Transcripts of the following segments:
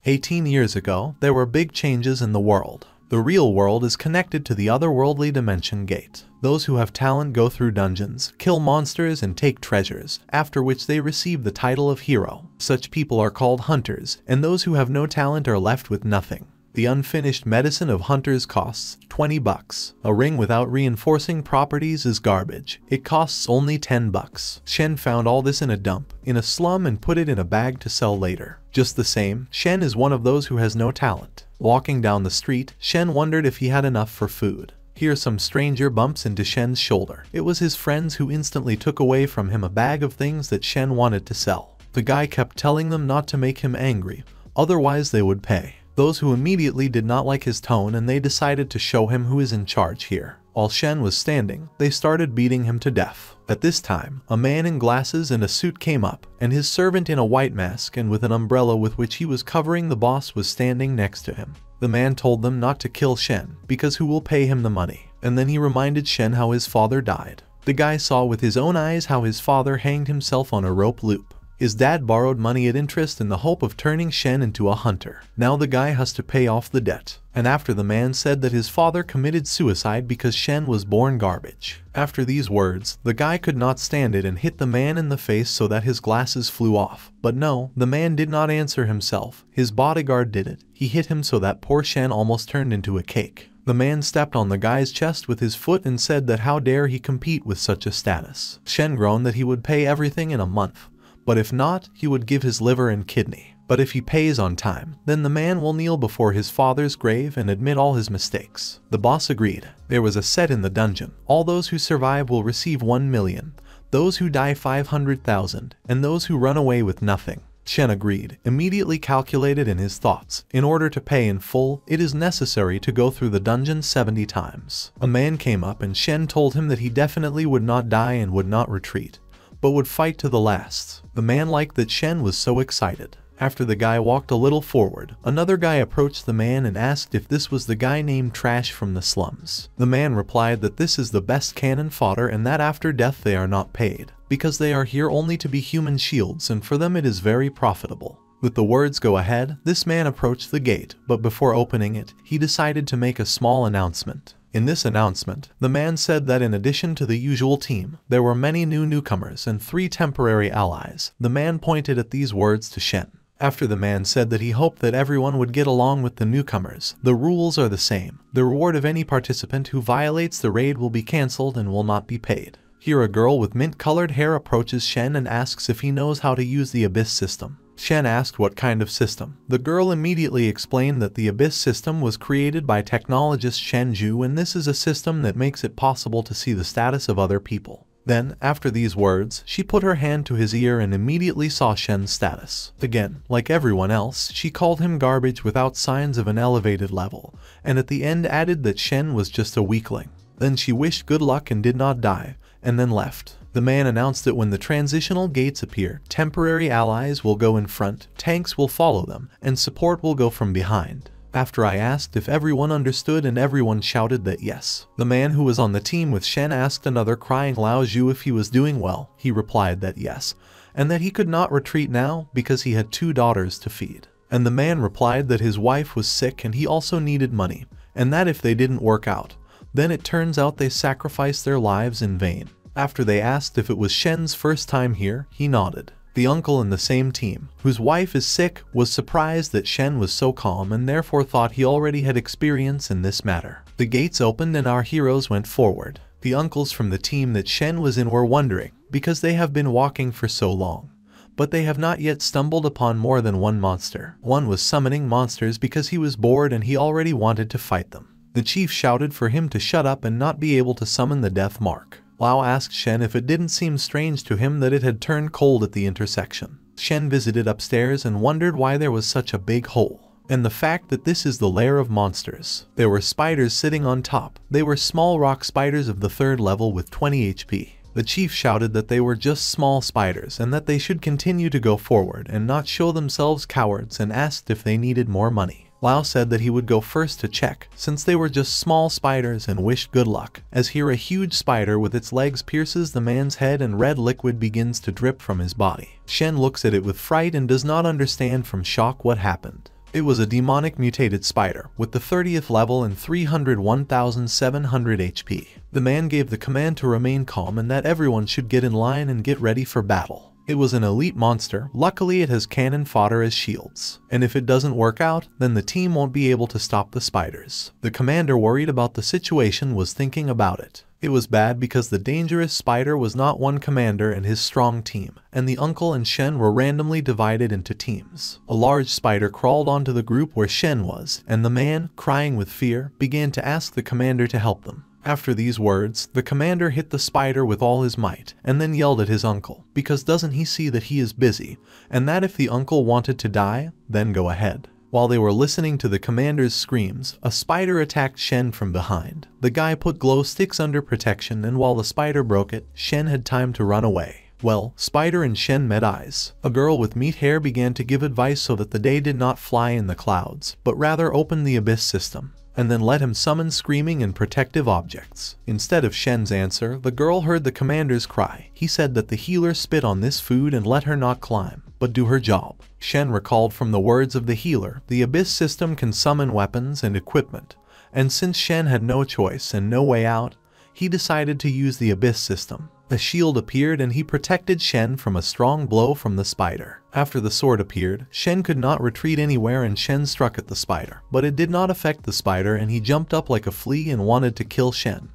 18 years ago, there were big changes in the world. The real world is connected to the otherworldly dimension gate. Those who have talent go through dungeons, kill monsters and take treasures, after which they receive the title of hero. Such people are called hunters, and those who have no talent are left with nothing. The unfinished medicine of hunters costs $20. A ring without reinforcing properties is garbage. It costs only $10. Shen found all this in a dump, in a slum, and put it in a bag to sell later. Just the same, Shen is one of those who has no talent. Walking down the street, Shen wondered if he had enough for food. Here some stranger bumps into Shen's shoulder. It was his friends who instantly took away from him a bag of things that Shen wanted to sell. The guy kept telling them not to make him angry, otherwise they would pay. Those who immediately did not like his tone, and they decided to show him who is in charge here. While Shen was standing, they started beating him to death. At this time, a man in glasses and a suit came up, and his servant in a white mask and with an umbrella with which he was covering the boss was standing next to him. The man told them not to kill Shen, because who will pay him the money? And then he reminded Shen how his father died. The guy saw with his own eyes how his father hanged himself on a rope loop. His dad borrowed money at interest in the hope of turning Shen into a hunter. Now the guy has to pay off the debt. And after the man said that his father committed suicide because Shen was born garbage. After these words, the guy could not stand it and hit the man in the face so that his glasses flew off. But no, the man did not answer himself. His bodyguard did it. He hit him so that poor Shen almost turned into a cake. The man stepped on the guy's chest with his foot and said that how dare he compete with such a status. Shen groaned that he would pay everything in a month. But if not, he would give his liver and kidney. But if he pays on time, then the man will kneel before his father's grave and admit all his mistakes. The boss agreed. There was a set in the dungeon. All those who survive will receive 1 million, those who die 500,000, and those who run away with nothing. Shen agreed, immediately calculated in his thoughts. In order to pay in full, it is necessary to go through the dungeon 70 times. A man came up and Shen told him that he definitely would not die and would not retreat, but would fight to the last. The man liked that Shen was so excited. After the guy walked a little forward, another guy approached the man and asked if this was the guy named Trash from the slums. The man replied that this is the best cannon fodder and that after death they are not paid, because they are here only to be human shields and for them it is very profitable. With the words "go ahead," this man approached the gate, but before opening it, he decided to make a small announcement. In this announcement, the man said that in addition to the usual team, there were many new newcomers and 3 temporary allies. The man pointed at these words to Shen. After the man said that he hoped that everyone would get along with the newcomers. The rules are the same. The reward of any participant who violates the raid will be cancelled and will not be paid. Here a girl with mint-colored hair approaches Shen and asks if he knows how to use the Abyss system. Shen asked what kind of system. The girl immediately explained that the Abyss system was created by technologist Shen Zhu, and this is a system that makes it possible to see the status of other people. Then, after these words, she put her hand to his ear and immediately saw Shen's status. Again, like everyone else, she called him garbage without signs of an elevated level, and at the end added that Shen was just a weakling. Then she wished good luck and did not die, and then left. The man announced that when the transitional gates appear, temporary allies will go in front, tanks will follow them, and support will go from behind. After I asked if everyone understood and everyone shouted that yes. The man who was on the team with Shen asked another crying Lao Zhu if he was doing well. He replied that yes, and that he could not retreat now because he had 2 daughters to feed. And the man replied that his wife was sick and he also needed money, and that if they didn't work out, then it turns out they sacrificed their lives in vain. After they asked if it was Shen's first time here, he nodded. The uncle in the same team, whose wife is sick, was surprised that Shen was so calm and therefore thought he already had experience in this matter. The gates opened and our heroes went forward. The uncles from the team that Shen was in were wondering, because they have been walking for so long, but they have not yet stumbled upon more than 1 monster. One was summoning monsters because he was bored and he already wanted to fight them. The chief shouted for him to shut up and not be able to summon the death mark. Lao asked Shen if it didn't seem strange to him that it had turned cold at the intersection. Shen visited upstairs and wondered why there was such a big hole, and the fact that this is the lair of monsters. There were spiders sitting on top. They were small rock spiders of the 3rd level with 20 HP. The chief shouted that they were just small spiders and that they should continue to go forward and not show themselves cowards, and asked if they needed more money. Lao said that he would go first to check, since they were just small spiders, and wished good luck. As here a huge spider with its legs pierces the man's head and red liquid begins to drip from his body. Shen looks at it with fright and does not understand from shock what happened. It was a demonic mutated spider with the 30th level and 301,700 HP. The man gave the command to remain calm and that everyone should get in line and get ready for battle. It was an elite monster. Luckily it has cannon fodder as shields, and if it doesn't work out, then the team won't be able to stop the spiders. The commander, worried about the situation, was thinking about it. It was bad because the dangerous spider was not one commander and his strong team, and the uncle and Shen were randomly divided into teams. A large spider crawled onto the group where Shen was, and the man, crying with fear, began to ask the commander to help them. After these words, the commander hit the spider with all his might, and then yelled at his uncle, because doesn't he see that he is busy, and that if the uncle wanted to die, then go ahead. While they were listening to the commander's screams, a spider attacked Shen from behind. The guy put glow sticks under protection, and while the spider broke it, Shen had time to run away. Well, Spider and Shen met eyes. A girl with meat hair began to give advice so that the day did not fly in the clouds, but rather open the abyss system, and then let him summon screaming and protective objects. Instead of Shen's answer, the girl heard the commander's cry. He said that the healer spit on this food and let her not climb, but do her job. Shen recalled from the words of the healer, the abyss system can summon weapons and equipment, and since Shen had no choice and no way out, he decided to use the abyss system. A shield appeared and he protected Shen from a strong blow from the spider. After the sword appeared, Shen could not retreat anywhere and Shen struck at the spider, but it did not affect the spider and he jumped up like a flea and wanted to kill Shen.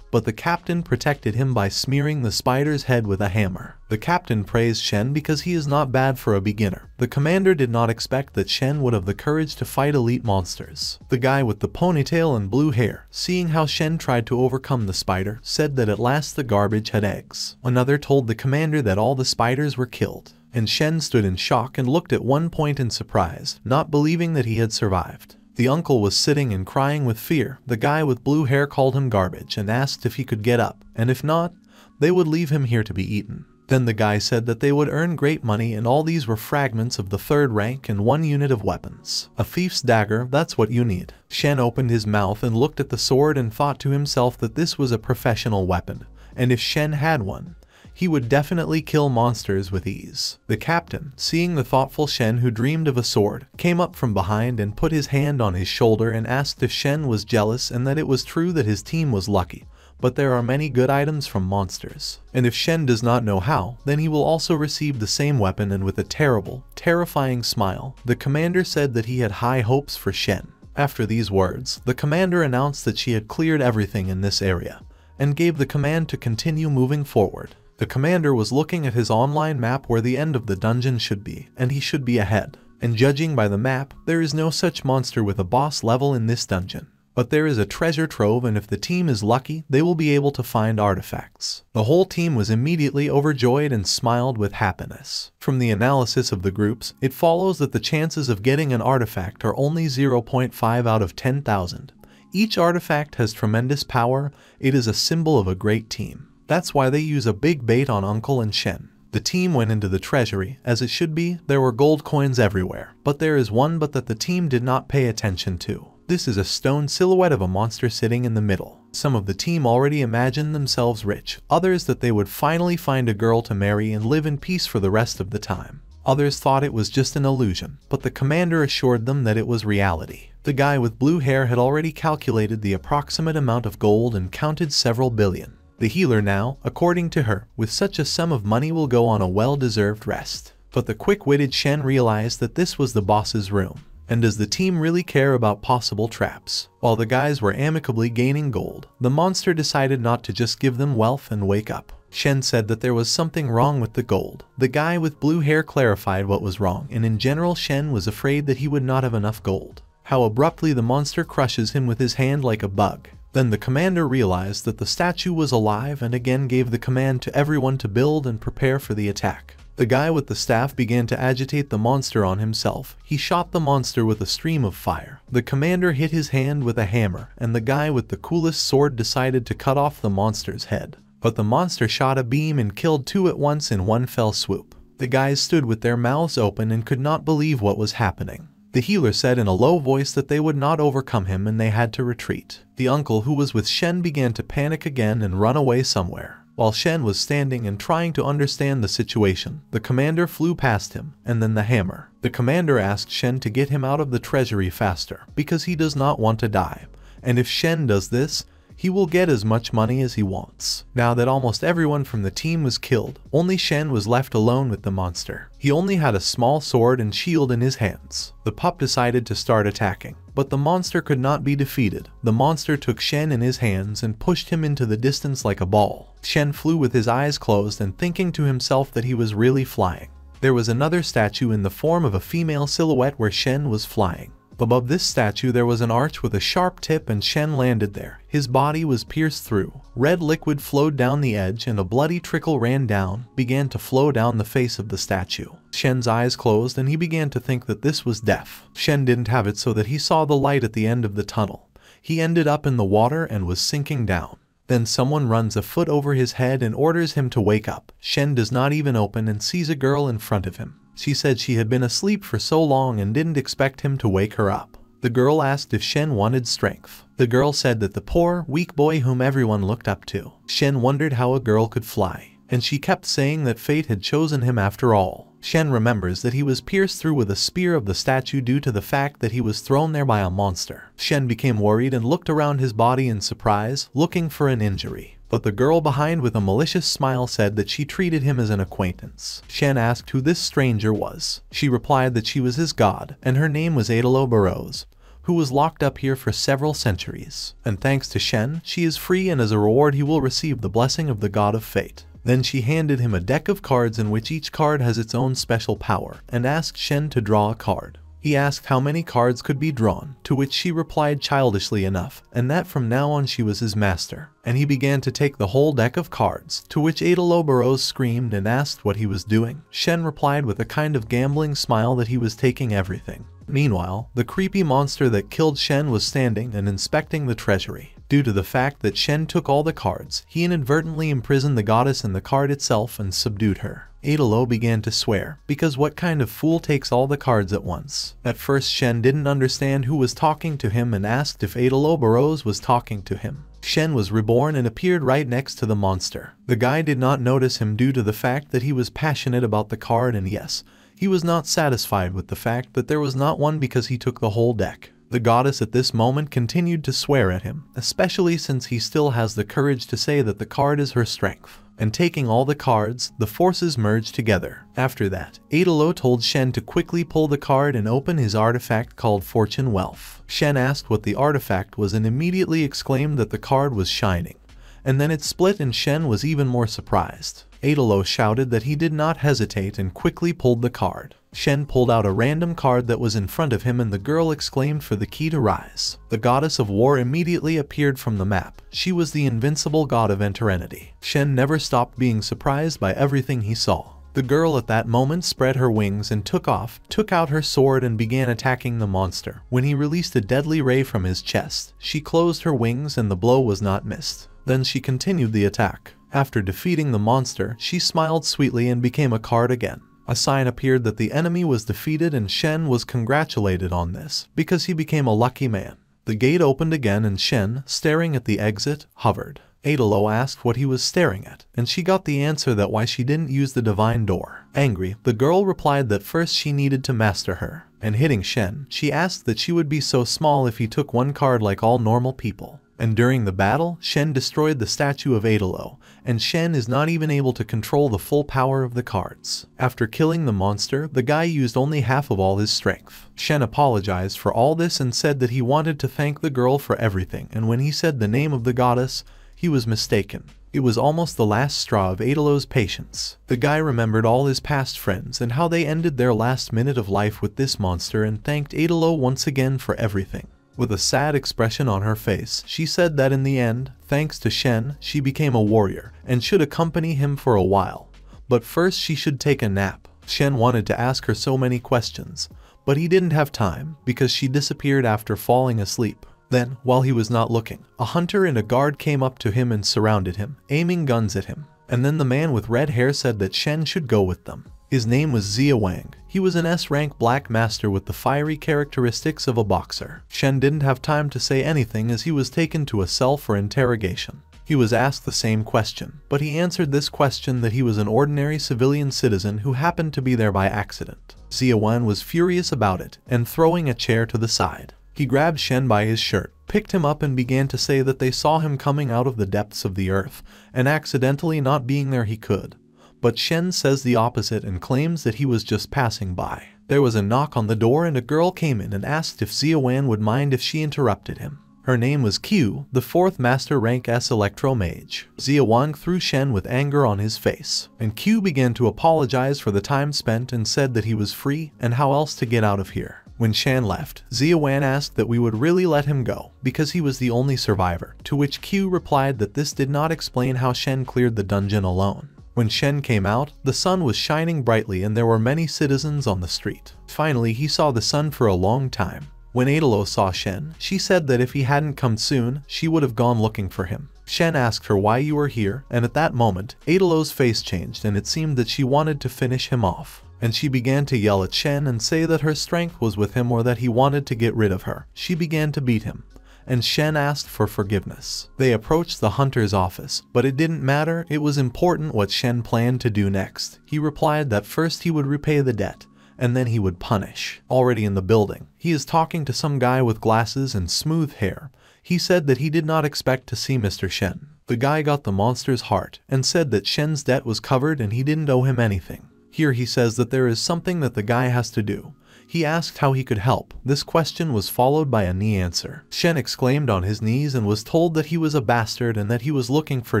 But the captain protected him by smearing the spider's head with a hammer. The captain praised Shen because he is not bad for a beginner. The commander did not expect that Shen would have the courage to fight elite monsters. The guy with the ponytail and blue hair, seeing how Shen tried to overcome the spider, said that at last the garbage had eggs. Another told the commander that all the spiders were killed, and Shen stood in shock and looked at one point in surprise, not believing that he had survived. The uncle was sitting and crying with fear. The guy with blue hair called him garbage and asked if he could get up, and if not, they would leave him here to be eaten. Then the guy said that they would earn great money, and all these were fragments of the 3rd rank and 1 unit of weapons. A thief's dagger, that's what you need. Shen opened his mouth and looked at the sword and thought to himself that this was a professional weapon, and if Shen had one, he would definitely kill monsters with ease. The captain, seeing the thoughtful Shen who dreamed of a sword, came up from behind and put his hand on his shoulder and asked if Shen was jealous and that it was true that his team was lucky, but there are many good items from monsters. And if Shen does not know how, then he will also receive the same weapon. And with a terrible, terrifying smile, the commander said that he had high hopes for Shen. After these words, the commander announced that she had cleared everything in this area, and gave the command to continue moving forward. The commander was looking at his online map where the end of the dungeon should be, and he should be ahead. And judging by the map, there is no such monster with a boss level in this dungeon. But there is a treasure trove, and if the team is lucky, they will be able to find artifacts. The whole team was immediately overjoyed and smiled with happiness. From the analysis of the groups, it follows that the chances of getting an artifact are only 0.5 out of 10,000. Each artifact has tremendous power. It is a symbol of a great team. That's why they use a big bait on Uncle and Shen. The team went into the treasury, as it should be. There were gold coins everywhere, but there is one but that the team did not pay attention to. This is a stone silhouette of a monster sitting in the middle. Some of the team already imagined themselves rich, others that they would finally find a girl to marry and live in peace for the rest of the time. Others thought it was just an illusion, but the commander assured them that it was reality. The guy with blue hair had already calculated the approximate amount of gold and counted several billion. The healer now, according to her, with such a sum of money will go on a well-deserved rest. But the quick-witted Shen realized that this was the boss's room. And does the team really care about possible traps? While the guys were amicably gaining gold, the monster decided not to just give them wealth and wake up. Shen said that there was something wrong with the gold. The guy with blue hair clarified what was wrong, and in general Shen was afraid that he would not have enough gold. How abruptly the monster crushes him with his hand like a bug. Then the commander realized that the statue was alive and again gave the command to everyone to build and prepare for the attack. The guy with the staff began to agitate the monster on himself. He shot the monster with a stream of fire. The commander hit his hand with a hammer, and the guy with the coolest sword decided to cut off the monster's head. But the monster shot a beam and killed 2 at once in one fell swoop. The guys stood with their mouths open and could not believe what was happening. The healer said in a low voice that they would not overcome him and they had to retreat. The uncle who was with Shen began to panic again and run away somewhere. While Shen was standing and trying to understand the situation, the commander flew past him, and then the hammer. The commander asked Shen to get him out of the treasury faster, because he does not want to die, and if Shen does this, he will get as much money as he wants. Now that almost everyone from the team was killed, only Shen was left alone with the monster. He only had a small sword and shield in his hands. The pup decided to start attacking, but the monster could not be defeated. The monster took Shen in his hands and pushed him into the distance like a ball. Shen flew with his eyes closed and thinking to himself that he was really flying. There was another statue in the form of a female silhouette where Shen was flying. Above this statue there was an arch with a sharp tip and Shen landed there. His body was pierced through. Red liquid flowed down the edge and a bloody trickle began to flow down the face of the statue. Shen's eyes closed and he began to think that this was death. Shen didn't have it so that he saw the light at the end of the tunnel. He ended up in the water and was sinking down. Then someone runs a foot over his head and orders him to wake up. Shen does not even open and sees a girl in front of him. She said she had been asleep for so long and didn't expect him to wake her up. The girl asked if Shen wanted strength. The girl said that the poor, weak boy whom everyone looked up to. Shen wondered how a girl could fly, and she kept saying that fate had chosen him after all. Shen remembers that he was pierced through with a spear of the statue due to the fact that he was thrown there by a monster. Shen became worried and looked around his body in surprise, looking for an injury. But the girl behind with a malicious smile said that she treated him as an acquaintance. Shen asked who this stranger was. She replied that she was his god, and her name was Adelo Burrows, who was locked up here for several centuries. And thanks to Shen, she is free and as a reward he will receive the blessing of the god of fate. Then she handed him a deck of cards in which each card has its own special power, and asked Shen to draw a card. He asked how many cards could be drawn, to which she replied childishly enough, and that from now on she was his master. And he began to take the whole deck of cards, to which Adelo Burrows screamed and asked what he was doing. Shen replied with a kind of gambling smile that he was taking everything. Meanwhile, the creepy monster that killed Shen was standing and inspecting the treasury. Due to the fact that Shen took all the cards, he inadvertently imprisoned the goddess in the card itself and subdued her. Adelo began to swear, because what kind of fool takes all the cards at once? At first Shen didn't understand who was talking to him and asked if Adelo Burrows was talking to him. Shen was reborn and appeared right next to the monster. The guy did not notice him due to the fact that he was passionate about the card, and yes, he was not satisfied with the fact that there was not one because he took the whole deck. The goddess at this moment continued to swear at him, especially since he still has the courage to say that the card is her strength. And taking all the cards, the forces merged together. After that, Adelo told Shen to quickly pull the card and open his artifact called Fortune Wealth. Shen asked what the artifact was and immediately exclaimed that the card was shining. And then it split and Shen was even more surprised. Adelo shouted that he did not hesitate and quickly pulled the card. Shen pulled out a random card that was in front of him and the girl exclaimed for the key to rise. The goddess of war immediately appeared from the map. She was the invincible god of eternity. Shen never stopped being surprised by everything he saw. The girl at that moment spread her wings and took out her sword and began attacking the monster. When he released a deadly ray from his chest, she closed her wings and the blow was not missed. Then she continued the attack. After defeating the monster, she smiled sweetly and became a card again. A sign appeared that the enemy was defeated and Shen was congratulated on this, because he became a lucky man. The gate opened again and Shen, staring at the exit, hovered. Adelo asked what he was staring at, and she got the answer that why she didn't use the divine door. Angry, the girl replied that first she needed to master her. And hitting Shen, she asked that she would be so small if he took one card like all normal people. And during the battle, Shen destroyed the statue of Adelo, and Shen is not even able to control the full power of the cards. After killing the monster, the guy used only half of all his strength. Shen apologized for all this and said that he wanted to thank the girl for everything, and when he said the name of the goddess, he was mistaken. It was almost the last straw of Adelo's patience. The guy remembered all his past friends and how they ended their last minute of life with this monster and thanked Adelo once again for everything. With a sad expression on her face, she said that in the end, thanks to Shen, she became a warrior and should accompany him for a while. But first she should take a nap. Shen wanted to ask her so many questions, but he didn't have time because she disappeared after falling asleep. Then, while he was not looking, a hunter and a guard came up to him and surrounded him, aiming guns at him. And then the man with red hair said that Shen should go with them. His name was Zia Wang. He was an S-rank black master with the fiery characteristics of a boxer. Shen didn't have time to say anything as he was taken to a cell for interrogation. He was asked the same question, but he answered this question that he was an ordinary civilian citizen who happened to be there by accident. Xia Wen was furious about it, and throwing a chair to the side, he grabbed Shen by his shirt, picked him up and began to say that they saw him coming out of the depths of the earth, and accidentally not being there he could. But Shen says the opposite and claims that he was just passing by. There was a knock on the door and a girl came in and asked if Xia Wen would mind if she interrupted him. Her name was Q, the 4th Master Rank S Electro Mage. Xia Wen threw Shen with anger on his face, and Q began to apologize for the time spent and said that he was free and how else to get out of here. When Shen left, Xia Wen asked that we would really let him go, because he was the only survivor, to which Q replied that this did not explain how Shen cleared the dungeon alone. When Shen came out, the sun was shining brightly and there were many citizens on the street. Finally, he saw the sun for a long time. When Adelo saw Shen, she said that if he hadn't come soon, she would have gone looking for him. Shen asked her why you were here, and at that moment, Adelo's face changed and it seemed that she wanted to finish him off. And she began to yell at Shen and say that her strength was with him or that he wanted to get rid of her. She began to beat him, and Shen asked for forgiveness. They approached the hunter's office, but it didn't matter, it was important what Shen planned to do next. He replied that first he would repay the debt, and then he would punish. Already in the building, he is talking to some guy with glasses and smooth hair. He said that he did not expect to see Mr. Shen. The guy got the monster's heart and said that Shen's debt was covered and he didn't owe him anything. Here he says that there is something that the guy has to do. He asked how he could help. This question was followed by a knee answer. Shen exclaimed on his knees and was told that he was a bastard and that he was looking for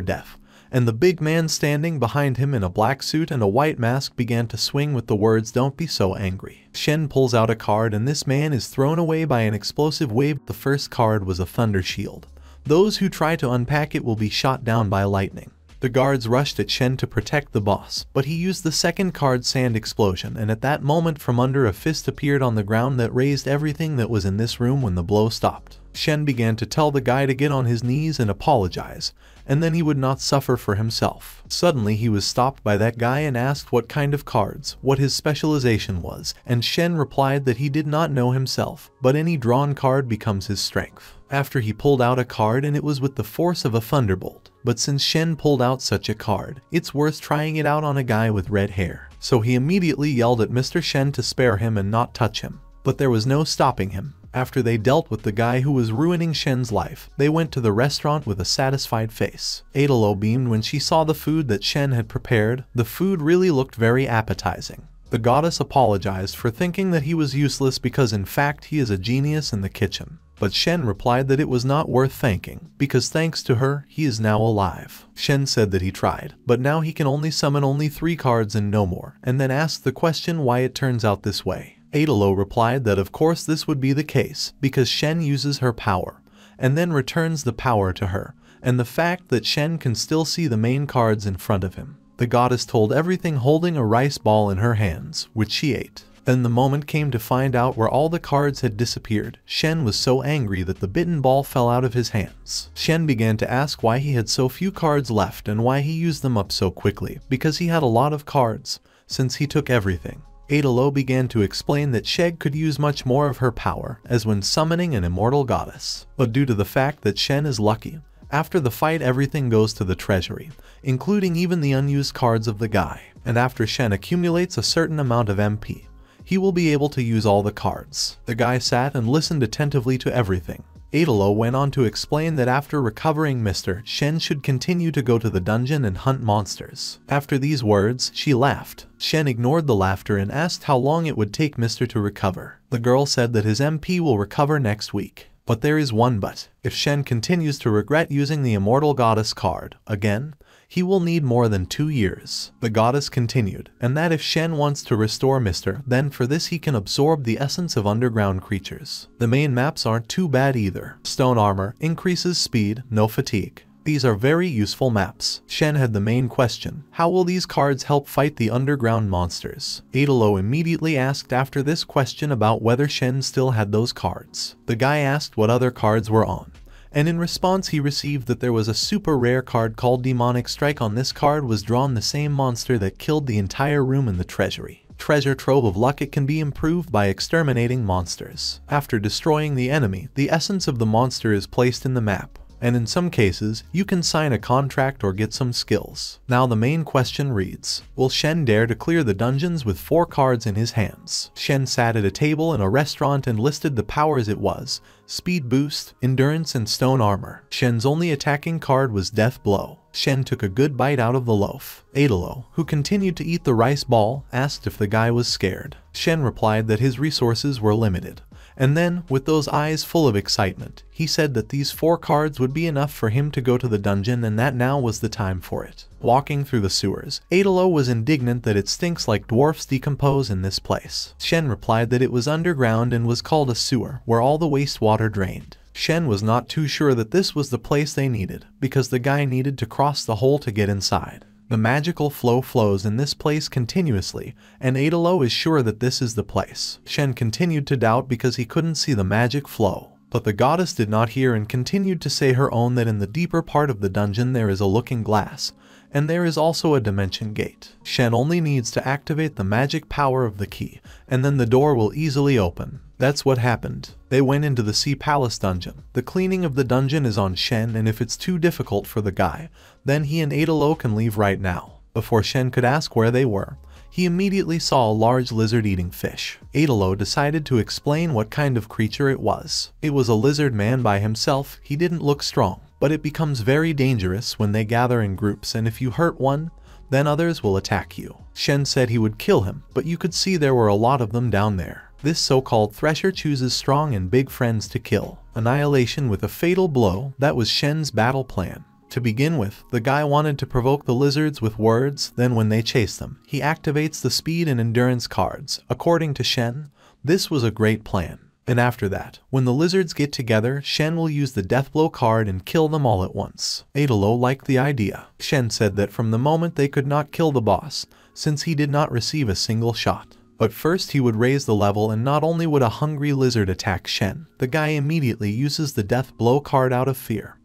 death. And the big man standing behind him in a black suit and a white mask began to swing with the words, "Don't be so angry." Shen pulls out a card and this man is thrown away by an explosive wave. The first card was a thunder shield. Those who try to unpack it will be shot down by lightning. The guards rushed at Shen to protect the boss, but he used the second card, Sand Explosion, and at that moment from under a fist appeared on the ground that raised everything that was in this room when the blow stopped. Shen began to tell the guy to get on his knees and apologize, and then he would not suffer for himself. Suddenly he was stopped by that guy and asked what kind of cards, what his specialization was, and Shen replied that he did not know himself, but any drawn card becomes his strength. After he pulled out a card and it was with the force of a thunderbolt, but since Shen pulled out such a card, it's worth trying it out on a guy with red hair. So he immediately yelled at Mr. Shen to spare him and not touch him, but there was no stopping him. After they dealt with the guy who was ruining Shen's life, they went to the restaurant with a satisfied face. Adelo beamed when she saw the food that Shen had prepared. The food really looked very appetizing. The goddess apologized for thinking that he was useless because in fact he is a genius in the kitchen. But Shen replied that it was not worth thanking, because thanks to her, he is now alive. Shen said that he tried, but now he can only summon only 3 cards and no more, and then asked the question why it turns out this way. Adelo replied that of course this would be the case, because Shen uses her power, and then returns the power to her, and the fact that Shen can still see the main cards in front of him. The goddess told everything holding a rice ball in her hands, which she ate. Then the moment came to find out where all the cards had disappeared. Shen was so angry that the bitten ball fell out of his hands. Shen began to ask why he had so few cards left and why he used them up so quickly, because he had a lot of cards, since he took everything. Adelo began to explain that Sheg could use much more of her power, as when summoning an immortal goddess. But due to the fact that Shen is lucky, after the fight everything goes to the treasury, including even the unused cards of the guy. And after Shen accumulates a certain amount of MP, he will be able to use all the cards. The guy sat and listened attentively to everything. Adelo went on to explain that after recovering Mr. Shen should continue to go to the dungeon and hunt monsters. After these words, she laughed. Shen ignored the laughter and asked how long it would take Mr. to recover. The girl said that his MP will recover next week. But there is one but. If Shen continues to regret using the Immortal Goddess card again, he will need more than 2 years. The goddess continued, and that if Shen wants to restore Mr., then for this he can absorb the essence of underground creatures. The main maps aren't too bad either. Stone armor, increases speed, no fatigue. These are very useful maps. Shen had the main question, how will these cards help fight the underground monsters? Adelo immediately asked after this question about whether Shen still had those cards. The guy asked what other cards were on, and in response he received that there was a super rare card called Demonic Strike. On this card was drawn the same monster that killed the entire room in the treasury. Treasure Trove of Luck. It can be improved by exterminating monsters. After destroying the enemy, the essence of the monster is placed in the map, and in some cases, you can sign a contract or get some skills. Now the main question reads, will Shen dare to clear the dungeons with 4 cards in his hands? Shen sat at a table in a restaurant and listed the powers it was: Speed Boost, Endurance, and Stone Armor. Shen's only attacking card was Death Blow. Shen took a good bite out of the loaf. Adalo, who continued to eat the rice ball, asked if the guy was scared. Shen replied that his resources were limited. And then, with those eyes full of excitement, he said that these 4 cards would be enough for him to go to the dungeon and that now was the time for it. Walking through the sewers, Adalo was indignant that it stinks like dwarfs decompose in this place. Shen replied that it was underground and was called a sewer, where all the wastewater drained. Shen was not too sure that this was the place they needed, because the guy needed to cross the hole to get inside. The magical flow flows in this place continuously, and Adalo is sure that this is the place. Shen continued to doubt because he couldn't see the magic flow. But the goddess did not hear and continued to say her own that in the deeper part of the dungeon there is a looking glass, and there is also a dimension gate. Shen only needs to activate the magic power of the key, and then the door will easily open. That's what happened. They went into the Sea Palace dungeon. The cleaning of the dungeon is on Shen, and if it's too difficult for the guy, then he and Adalo can leave right now. Before Shen could ask where they were, he immediately saw a large lizard-eating fish. Adalo decided to explain what kind of creature it was. It was a lizard man by himself. He didn't look strong, but it becomes very dangerous when they gather in groups, and if you hurt one, then others will attack you. Shen said he would kill him, but you could see there were a lot of them down there. This so-called thresher chooses strong and big friends to kill. Annihilation with a fatal blow, that was Shen's battle plan. To begin with, the guy wanted to provoke the lizards with words, then when they chase them, he activates the speed and endurance cards. According to Shen, this was a great plan. And after that, when the lizards get together, Shen will use the death blow card and kill them all at once. Adalo liked the idea. Shen said that from the moment they could not kill the boss, since he did not receive a single shot. But first he would raise the level, and not only would a hungry lizard attack Shen, the guy immediately uses the death blow card out of fear,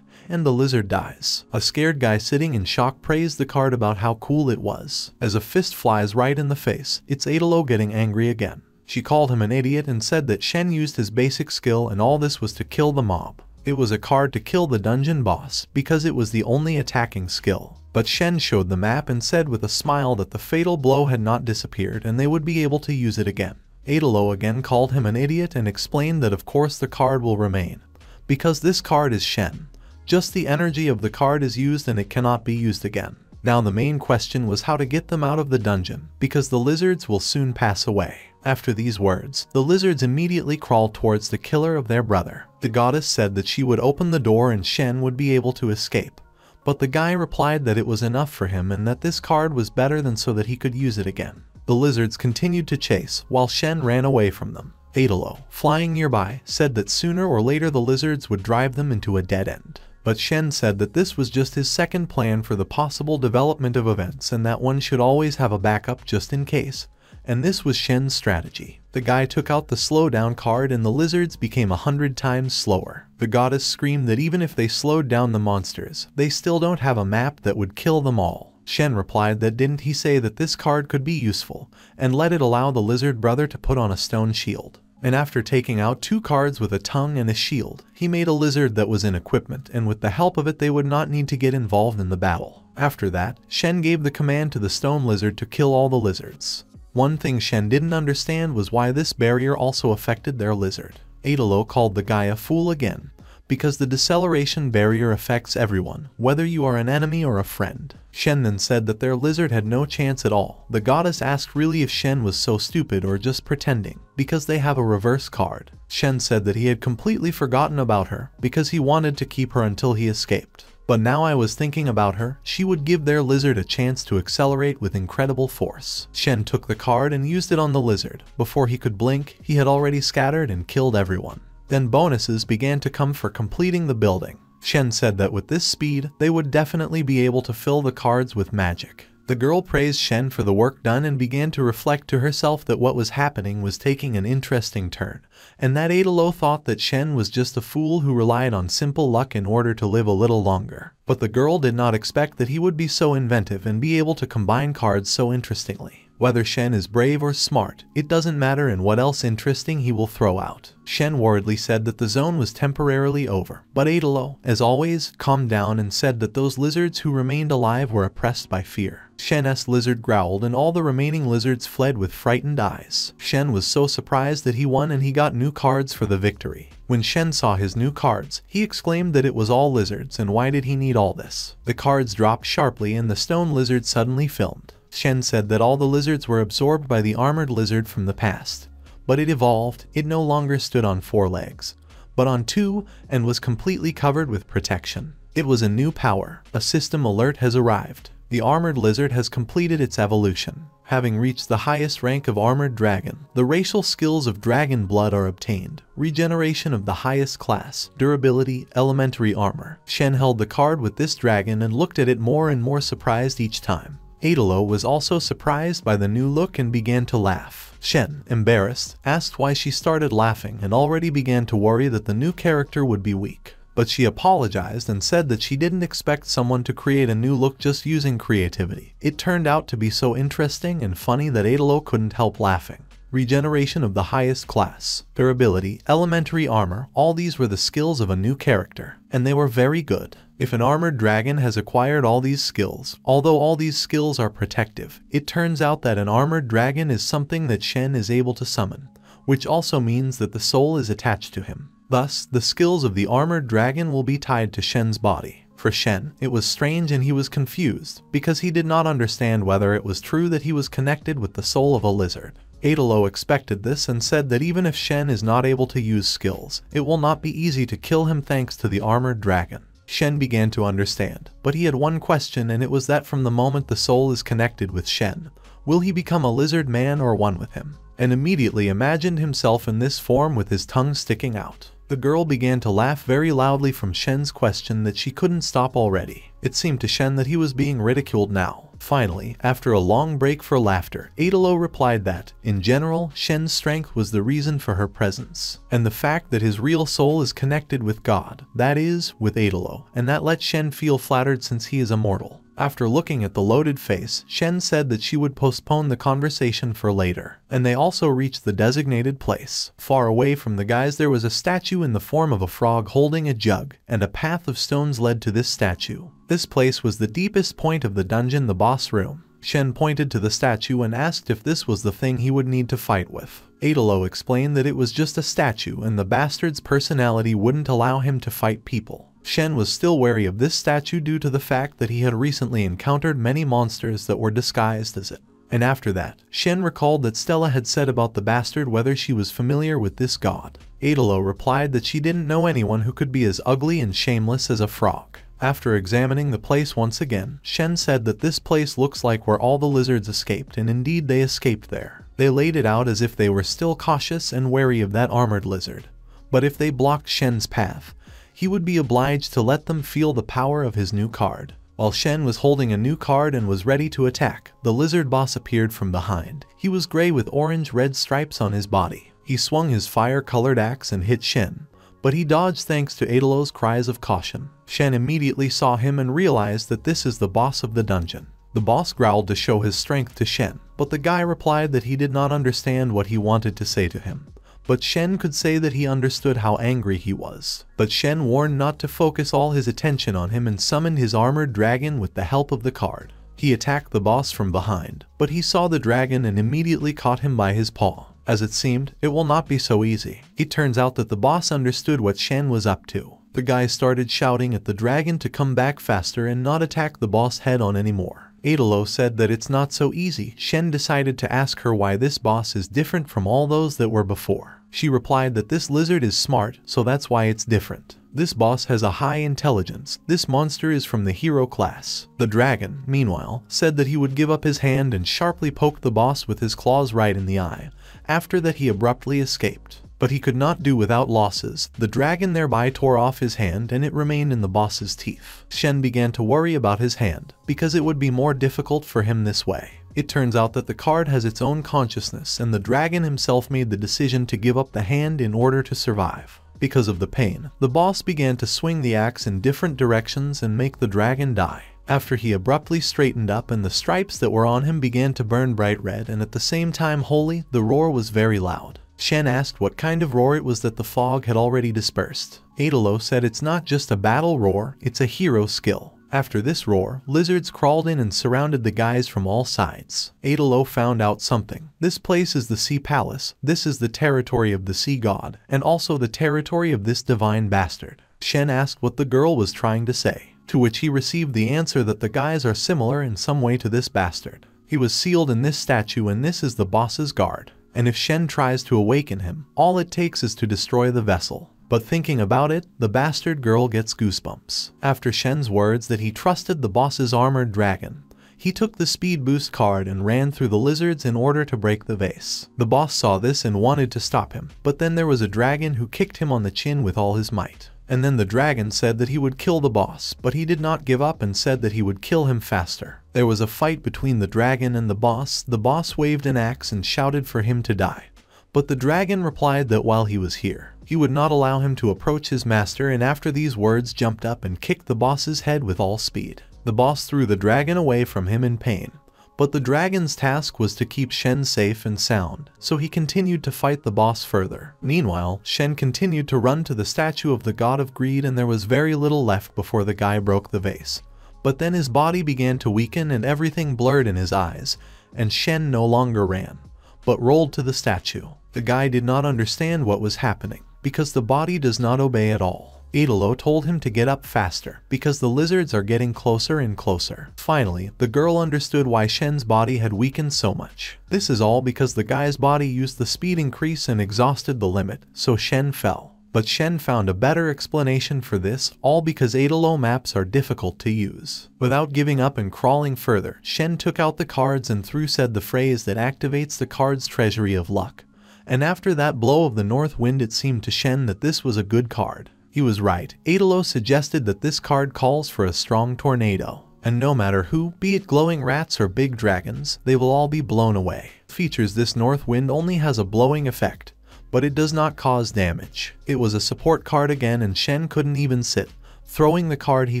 and the lizard dies. A scared guy sitting in shock praised the card about how cool it was. As a fist flies right in the face, it's Adalo getting angry again. She called him an idiot and said that Shen used his basic skill and all this was to kill the mob. It was a card to kill the dungeon boss because it was the only attacking skill. But Shen showed the map and said with a smile that the fatal blow had not disappeared and they would be able to use it again. Adalo again called him an idiot and explained that of course the card will remain, because this card is Shen. Just the energy of the card is used and it cannot be used again. Now the main question was how to get them out of the dungeon, because the lizards will soon pass away. After these words, the lizards immediately crawled towards the killer of their brother. The goddess said that she would open the door and Shen would be able to escape. But the guy replied that it was enough for him and that this card was better than so that he could use it again. The lizards continued to chase, while Shen ran away from them. Adalo, flying nearby, said that sooner or later the lizards would drive them into a dead end. But Shen said that this was just his second plan for the possible development of events and that one should always have a backup just in case. And this was Shen's strategy. The guy took out the slowdown card and the lizards became 100 times slower. The goddess screamed that even if they slowed down the monsters, they still don't have a map that would kill them all. Shen replied that didn't he say that this card could be useful, and let it allow the lizard brother to put on a stone shield. And after taking out 2 cards with a tongue and a shield, he made a lizard that was in equipment, and with the help of it they would not need to get involved in the battle. After that, Shen gave the command to the stone lizard to kill all the lizards. One thing Shen didn't understand was why this barrier also affected their lizard. Adalo called the guy a fool again, because the deceleration barrier affects everyone, whether you are an enemy or a friend. Shen then said that their lizard had no chance at all. The goddess asked really if Shen was so stupid or just pretending, because they have a reverse card. Shen said that he had completely forgotten about her, because he wanted to keep her until he escaped. But now I was thinking about her, she would give their lizard a chance to accelerate with incredible force. Shen took the card and used it on the lizard. Before he could blink, he had already scattered and killed everyone. Then bonuses began to come for completing the building. Shen said that with this speed, they would definitely be able to fill the cards with magic. The girl praised Shen for the work done and began to reflect to herself that what was happening was taking an interesting turn, and that Adalo thought that Shen was just a fool who relied on simple luck in order to live a little longer. But the girl did not expect that he would be so inventive and be able to combine cards so interestingly. Whether Shen is brave or smart, it doesn't matter, and what else interesting he will throw out. Shen worriedly said that the zone was temporarily over, but Adelo, as always, calmed down and said that those lizards who remained alive were oppressed by fear. Shen's lizard growled and all the remaining lizards fled with frightened eyes. Shen was so surprised that he won and he got new cards for the victory. When Shen saw his new cards, he exclaimed that it was all lizards and why did he need all this? The cards dropped sharply and the stone lizard suddenly filmed. Shen said that all the lizards were absorbed by the armored lizard from the past. But it evolved, it no longer stood on 4 legs, but on 2 and was completely covered with protection. It was a new power. A system alert has arrived. The armored lizard has completed its evolution. Having reached the highest rank of armored dragon, the racial skills of dragon blood are obtained. Regeneration of the highest class, durability, elementary armor. Shen held the card with this dragon and looked at it more and more surprised each time. Adelo was also surprised by the new look and began to laugh. Shen, embarrassed, asked why she started laughing and already began to worry that the new character would be weak. But she apologized and said that she didn't expect someone to create a new look just using creativity. It turned out to be so interesting and funny that Adelo couldn't help laughing. Regeneration of the highest class, durability, elementary armor, all these were the skills of a new character, and they were very good. If an armored dragon has acquired all these skills, although all these skills are protective, it turns out that an armored dragon is something that Shen is able to summon, which also means that the soul is attached to him. Thus, the skills of the armored dragon will be tied to Shen's body. For Shen, it was strange and he was confused, because he did not understand whether it was true that he was connected with the soul of a lizard. Adelo expected this and said that even if Shen is not able to use skills, it will not be easy to kill him thanks to the armored dragon. Shen began to understand, but he had one question, and it was that from the moment the soul is connected with Shen, will he become a lizard man or one with him? And immediately imagined himself in this form with his tongue sticking out. The girl began to laugh very loudly from Shen's question that she couldn't stop already. It seemed to Shen that he was being ridiculed now. Finally, after a long break for laughter, Adelo replied that, in general, Shen's strength was the reason for her presence, and the fact that his real soul is connected with God, that is, with Adelo, and that let Shen feel flattered since he is immortal. After looking at the loaded face, Shen said that she would postpone the conversation for later, and they also reached the designated place. Far away from the guys there was a statue in the form of a frog holding a jug, and a path of stones led to this statue. This place was the deepest point of the dungeon, the boss room. Shen pointed to the statue and asked if this was the thing he would need to fight with. Adelo explained that it was just a statue and the bastard's personality wouldn't allow him to fight people. Shen was still wary of this statue due to the fact that he had recently encountered many monsters that were disguised as it. And after that, Shen recalled that Stella had said about the bastard whether she was familiar with this god. Adelo replied that she didn't know anyone who could be as ugly and shameless as a frog. After examining the place once again, Shen said that this place looks like where all the lizards escaped, and indeed they escaped there. They laid it out as if they were still cautious and wary of that armored lizard. But if they blocked Shen's path, he would be obliged to let them feel the power of his new card. While Shen was holding a new card and was ready to attack, the lizard boss appeared from behind. He was gray with orange-red stripes on his body. He swung his fire-colored axe and hit Shen, but he dodged thanks to Adelo's cries of caution. Shen immediately saw him and realized that this is the boss of the dungeon. The boss growled to show his strength to Shen, but the guy replied that he did not understand what he wanted to say to him. But Shen could say that he understood how angry he was. But Shen warned not to focus all his attention on him and summoned his armored dragon with the help of the card. He attacked the boss from behind, but he saw the dragon and immediately caught him by his paw. As it seemed, it will not be so easy. It turns out that the boss understood what Shen was up to. The guy started shouting at the dragon to come back faster and not attack the boss head on anymore. Adelo said that it's not so easy. Shen decided to ask her why this boss is different from all those that were before. She replied that this lizard is smart, so that's why it's different. This boss has a high intelligence. This monster is from the hero class. The dragon, meanwhile, said that he would give up his hand and sharply poked the boss with his claws right in the eye. After that he abruptly escaped. But he could not do without losses. The dragon thereby tore off his hand and it remained in the boss's teeth. Shen began to worry about his hand, because it would be more difficult for him this way. It turns out that the card has its own consciousness and the dragon himself made the decision to give up the hand in order to survive. Because of the pain, the boss began to swing the axe in different directions and make the dragon die. After he abruptly straightened up and the stripes that were on him began to burn bright red and at the same time holy, the roar was very loud. Shen asked what kind of roar it was that the fog had already dispersed. Adalo said it's not just a battle roar, it's a hero skill. After this roar, lizards crawled in and surrounded the guys from all sides. Adalo found out something. This place is the Sea Palace, this is the territory of the Sea God, and also the territory of this divine bastard. Shen asked what the girl was trying to say, to which he received the answer that the guys are similar in some way to this bastard. He was sealed in this statue and this is the boss's guard. And if Shen tries to awaken him, all it takes is to destroy the vessel. But thinking about it, the bastard girl gets goosebumps. After Shen's words that he trusted the boss's armored dragon, he took the speed boost card and ran through the lizards in order to break the vase. The boss saw this and wanted to stop him, but then there was a dragon who kicked him on the chin with all his might. And then the dragon said that he would kill the boss, but he did not give up and said that he would kill him faster. There was a fight between the dragon and the boss. The boss waved an axe and shouted for him to die. But the dragon replied that while he was here, he would not allow him to approach his master, and after these words jumped up and kicked the boss's head with all speed. The boss threw the dragon away from him in pain. But the dragon's task was to keep Shen safe and sound, so he continued to fight the boss further. Meanwhile, Shen continued to run to the statue of the god of greed and there was very little left before the guy broke the vase. But then his body began to weaken and everything blurred in his eyes, and Shen no longer ran, but rolled to the statue. The guy did not understand what was happening, because the body does not obey at all. Adalo told him to get up faster, because the lizards are getting closer and closer. Finally, the girl understood why Shen's body had weakened so much. This is all because the guy's body used the speed increase and exhausted the limit, so Shen fell. But Shen found a better explanation for this, all because Adalo maps are difficult to use. Without giving up and crawling further, Shen took out the cards and said the phrase that activates the card's treasury of luck. And after that blow of the north wind, it seemed to Shen that this was a good card. He was right. Adalo suggested that this card calls for a strong tornado. And no matter who, be it glowing rats or big dragons, they will all be blown away. Features this north wind only has a blowing effect, but it does not cause damage. It was a support card again and Shen couldn't even sit. Throwing the card, he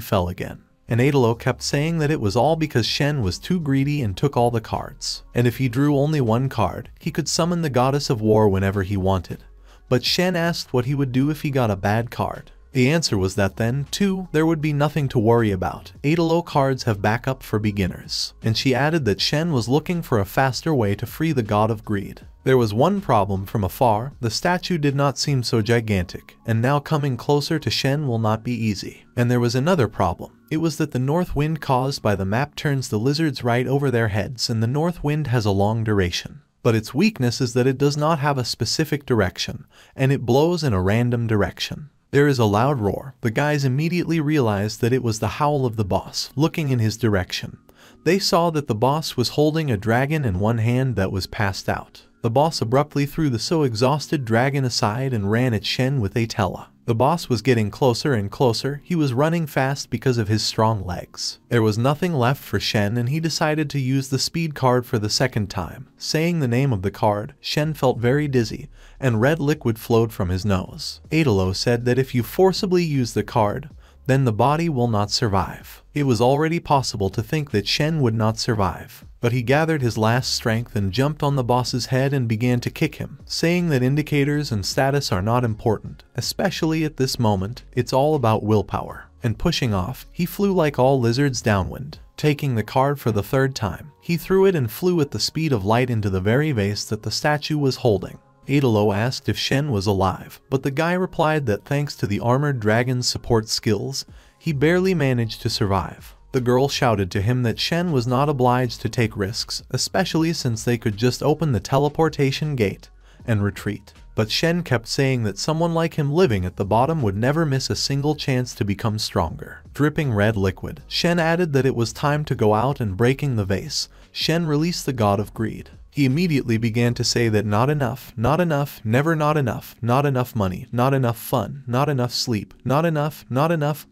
fell again. And Adalo kept saying that it was all because Shen was too greedy and took all the cards. And if he drew only one card, he could summon the goddess of war whenever he wanted. But Shen asked what he would do if he got a bad card. The answer was that then, too, there would be nothing to worry about. Adalo cards have backup for beginners. And she added that Shen was looking for a faster way to free the god of greed. There was one problem from afar. The statue did not seem so gigantic, and now coming closer to Shen will not be easy. And there was another problem. It was that the north wind caused by the map turns the lizards right over their heads, and the north wind has a long duration. But its weakness is that it does not have a specific direction, and it blows in a random direction. There is a loud roar. The guys immediately realized that it was the howl of the boss, looking in his direction. They saw that the boss was holding a dragon in one hand that was passed out. The boss abruptly threw the so exhausted dragon aside and ran at Shen with a tela. The boss was getting closer and closer. He was running fast because of his strong legs. There was nothing left for Shen and he decided to use the speed card for the second time. Saying the name of the card, Shen felt very dizzy and red liquid flowed from his nose. Adalo said that if you forcibly use the card, then the body will not survive. It was already possible to think that Shen would not survive. But he gathered his last strength and jumped on the boss's head and began to kick him, saying that indicators and status are not important, especially at this moment. It's all about willpower. And pushing off, he flew like all lizards downwind. Taking the card for the third time, he threw it and flew at the speed of light into the very vase that the statue was holding. Adalo asked if Shen was alive, but the guy replied that thanks to the armored dragon's support skills, he barely managed to survive. The girl shouted to him that Shen was not obliged to take risks, especially since they could just open the teleportation gate and retreat. But Shen kept saying that someone like him living at the bottom would never miss a single chance to become stronger. Dripping red liquid, Shen added that it was time to go out, and breaking the vase, Shen released the god of greed. He immediately began to say that not enough, never not enough money, not enough fun, not enough sleep, not enough,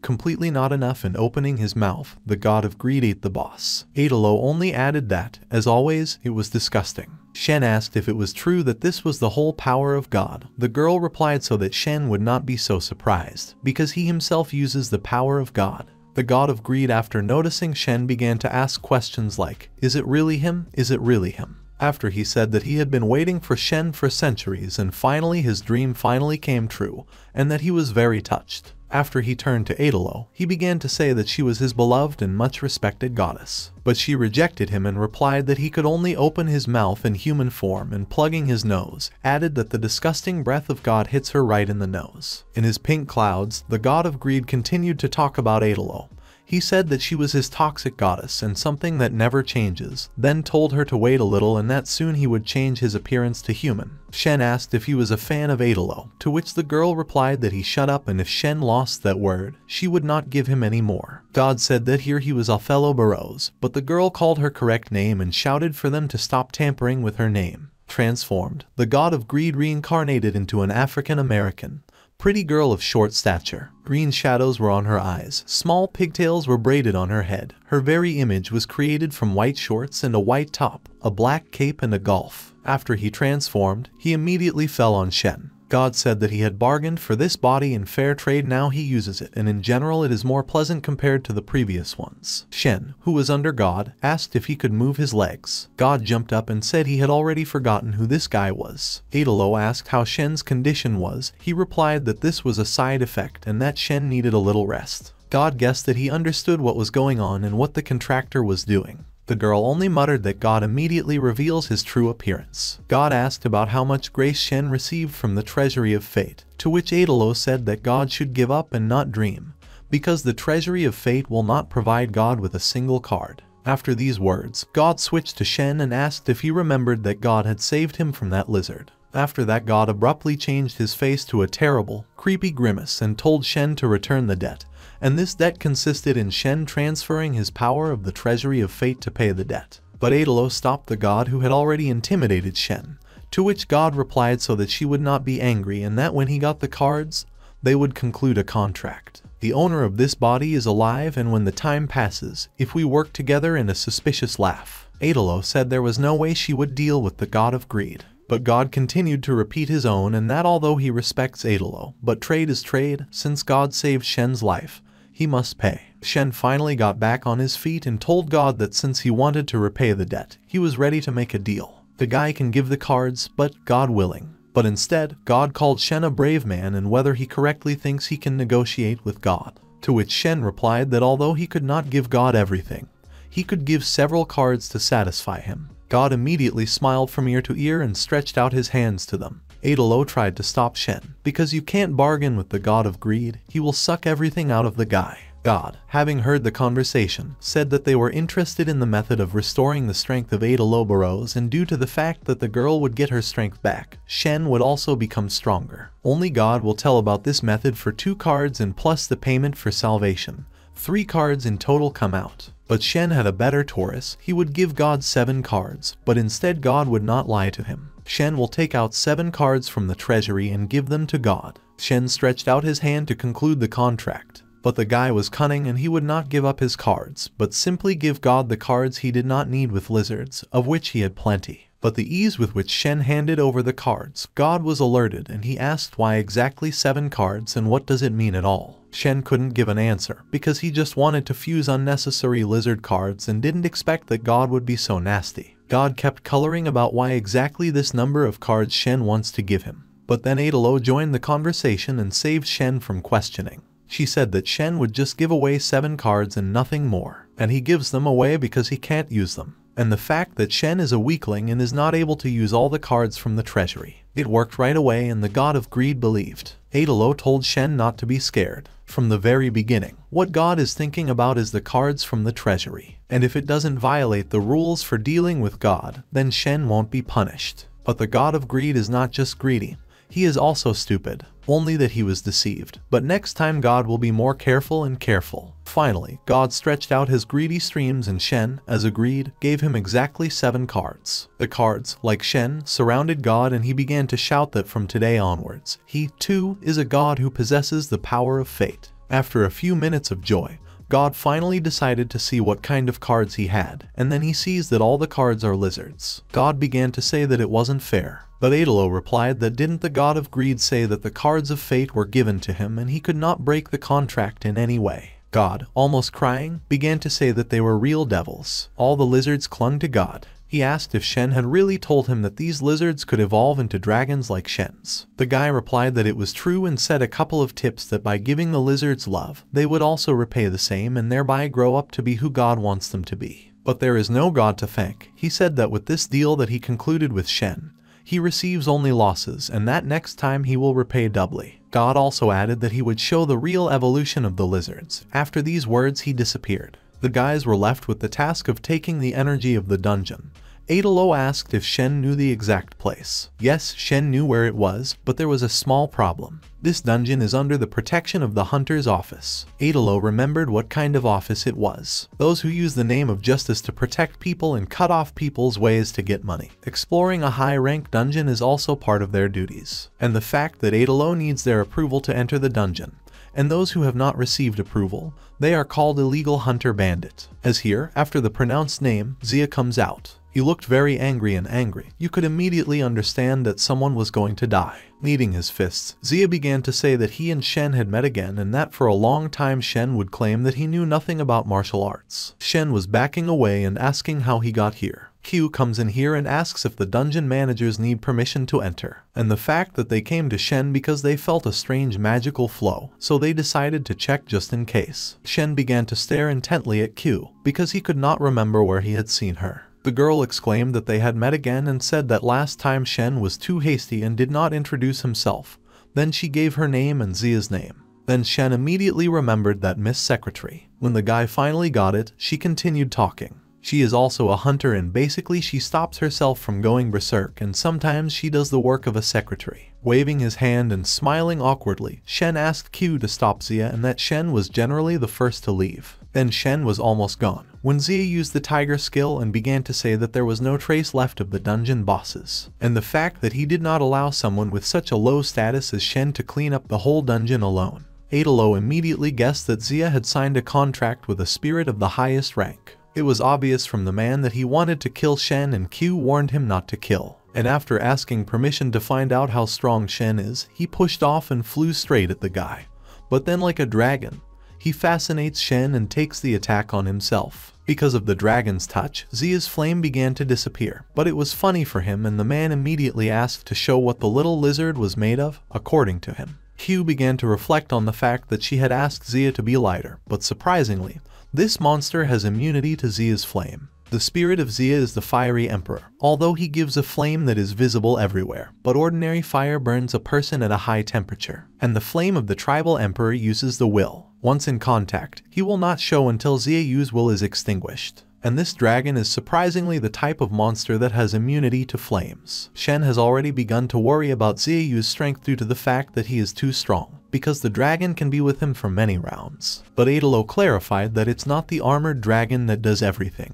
completely not enough, and opening his mouth, the god of greed ate the boss. Adalo only added that, as always, it was disgusting. Shen asked if it was true that this was the whole power of God. The girl replied so that Shen would not be so surprised, because he himself uses the power of God. The god of greed, after noticing Shen, began to ask questions like, "Is it really him? Is it really him?" After he said that he had been waiting for Shen for centuries and finally his dream finally came true, and that he was very touched. After he turned to Adalo, he began to say that she was his beloved and much respected goddess. But she rejected him and replied that he could only open his mouth in human form, and plugging his nose, added that the disgusting breath of God hits her right in the nose. In his pink clouds, the god of greed continued to talk about Adalo. He said that she was his toxic goddess and something that never changes, then told her to wait a little and that soon he would change his appearance to human. Shen asked if he was a fan of Adalo, to which the girl replied that he shut up and if Shen lost that word, she would not give him any more. God said that here he was Othello Barrows, but the girl called her correct name and shouted for them to stop tampering with her name. Transformed, the god of greed reincarnated into an African American pretty girl of short stature. Green shadows were on her eyes, small pigtails were braided on her head. Her very image was created from white shorts and a white top, a black cape and a golf. After he transformed, he immediately fell on Shen. God said that he had bargained for this body in fair trade, now he uses it, and in general it is more pleasant compared to the previous ones. Shen, who was under God, asked if he could move his legs. God jumped up and said he had already forgotten who this guy was. Adalo asked how Shen's condition was. He replied that this was a side effect and that Shen needed a little rest. God guessed that he understood what was going on and what the contractor was doing. The girl only muttered that God immediately reveals his true appearance. God asked about how much grace Shen received from the Treasury of Fate, to which Adalo said that God should give up and not dream, because the Treasury of Fate will not provide God with a single card. After these words, God switched to Shen and asked if he remembered that God had saved him from that lizard. After that, God abruptly changed his face to a terrible, creepy grimace and told Shen to return the debt. And this debt consisted in Shen transferring his power of the Treasury of Fate to pay the debt. But Adalo stopped the god who had already intimidated Shen, to which God replied so that she would not be angry and that when he got the cards, they would conclude a contract. The owner of this body is alive, and when the time passes, if we work together, in a suspicious laugh. Adalo said there was no way she would deal with the god of greed. But God continued to repeat his own, and that although he respects Adalo, but trade is trade, since God saved Shen's life, he must pay. Shen finally got back on his feet and told God that since he wanted to repay the debt, he was ready to make a deal. The guy can give the cards, but God willing. But instead, God called Shen a brave man and whether he correctly thinks he can negotiate with God. To which Shen replied that although he could not give God everything, he could give several cards to satisfy him. God immediately smiled from ear to ear and stretched out his hands to them. Adalo tried to stop Shen, because you can't bargain with the god of greed, he will suck everything out of the guy. God, having heard the conversation, said that they were interested in the method of restoring the strength of Adalo Barrows, and due to the fact that the girl would get her strength back, Shen would also become stronger. Only God will tell about this method for 2 cards and plus the payment for salvation. 3 cards in total come out. But Shen had a better Taurus. He would give God 7 cards, but instead God would not lie to him. Shen will take out 7 cards from the treasury and give them to God. Shen stretched out his hand to conclude the contract. But the guy was cunning and he would not give up his cards, but simply give God the cards he did not need with lizards, of which he had plenty. But the ease with which Shen handed over the cards, God was alerted and he asked why exactly 7 cards and what does it mean at all. Shen couldn't give an answer because he just wanted to fuse unnecessary lizard cards and didn't expect that God would be so nasty. God kept coloring about why exactly this number of cards Shen wants to give him. But then Adalo joined the conversation and saved Shen from questioning. She said that Shen would just give away 7 cards and nothing more, and he gives them away because he can't use them. And the fact that Shen is a weakling and is not able to use all the cards from the treasury. It worked right away and the god of greed believed. Adalo told Shen not to be scared. From the very beginning, what God is thinking about is the cards from the treasury. And if it doesn't violate the rules for dealing with God, then Shen won't be punished. But the god of greed is not just greedy. He is also stupid, only that he was deceived. But next time God will be more careful and careful. Finally, God stretched out his greedy streams and Shen, as agreed, gave him exactly 7 cards. The cards, like Shen, surrounded God and he began to shout that from today onwards, he, too, is a god who possesses the power of fate. After a few minutes of joy, God finally decided to see what kind of cards he had, and then he sees that all the cards are lizards. God began to say that it wasn't fair. But Adalo replied that didn't the god of greed say that the cards of fate were given to him and he could not break the contract in any way. God, almost crying, began to say that they were real devils. All the lizards clung to God. He asked if Shen had really told him that these lizards could evolve into dragons like Shen's. The guy replied that it was true and said a couple of tips that by giving the lizards love, they would also repay the same and thereby grow up to be who God wants them to be. But there is no God to thank. He said that with this deal that he concluded with Shen, he receives only losses and that next time he will repay doubly. God also added that he would show the real evolution of the lizards. After these words he disappeared. The guys were left with the task of taking the energy of the dungeon. Adelo asked if Shen knew the exact place. Yes, Shen knew where it was, but there was a small problem. This dungeon is under the protection of the Hunter's office. Adelo remembered what kind of office it was. Those who use the name of justice to protect people and cut off people's ways to get money. Exploring a high-rank dungeon is also part of their duties. And the fact that Adelo needs their approval to enter the dungeon, and those who have not received approval, they are called illegal hunter bandit. As here, after the pronounced name, Zia comes out. He looked very angry and angry. You could immediately understand that someone was going to die. Kneading his fists, Zia began to say that he and Shen had met again and that for a long time Shen would claim that he knew nothing about martial arts. Shen was backing away and asking how he got here. Q comes in here and asks if the dungeon managers need permission to enter, and the fact that they came to Shen because they felt a strange magical flow, so they decided to check just in case. Shen began to stare intently at Q, because he could not remember where he had seen her. The girl exclaimed that they had met again and said that last time Shen was too hasty and did not introduce himself. Then she gave her name and Zia's name. Then Shen immediately remembered that Miss Secretary. When the guy finally got it, she continued talking. She is also a hunter and basically she stops herself from going berserk and sometimes she does the work of a secretary. Waving his hand and smiling awkwardly, Shen asked Q to stop Zia and that Shen was generally the first to leave. Then Shen was almost gone, when Zia used the tiger skill and began to say that there was no trace left of the dungeon bosses, and the fact that he did not allow someone with such a low status as Shen to clean up the whole dungeon alone. Adelo immediately guessed that Zia had signed a contract with a spirit of the highest rank. It was obvious from the man that he wanted to kill Shen and Q warned him not to kill. And after asking permission to find out how strong Shen is, he pushed off and flew straight at the guy. But then like a dragon, he fascinates Shen and takes the attack on himself. Because of the dragon's touch, Zia's flame began to disappear, but it was funny for him and the man immediately asked to show what the little lizard was made of, according to him. Q began to reflect on the fact that she had asked Zia to be lighter, but surprisingly, this monster has immunity to Zia's flame. The spirit of Zia is the fiery emperor, although he gives a flame that is visible everywhere, but ordinary fire burns a person at a high temperature, and the flame of the tribal emperor uses the will. Once in contact, he will not show until Zia Yu's will is extinguished. And this dragon is surprisingly the type of monster that has immunity to flames. Shen has already begun to worry about Zia Yu's strength due to the fact that he is too strong, because the dragon can be with him for many rounds. But Adelo clarified that it's not the armored dragon that does everything,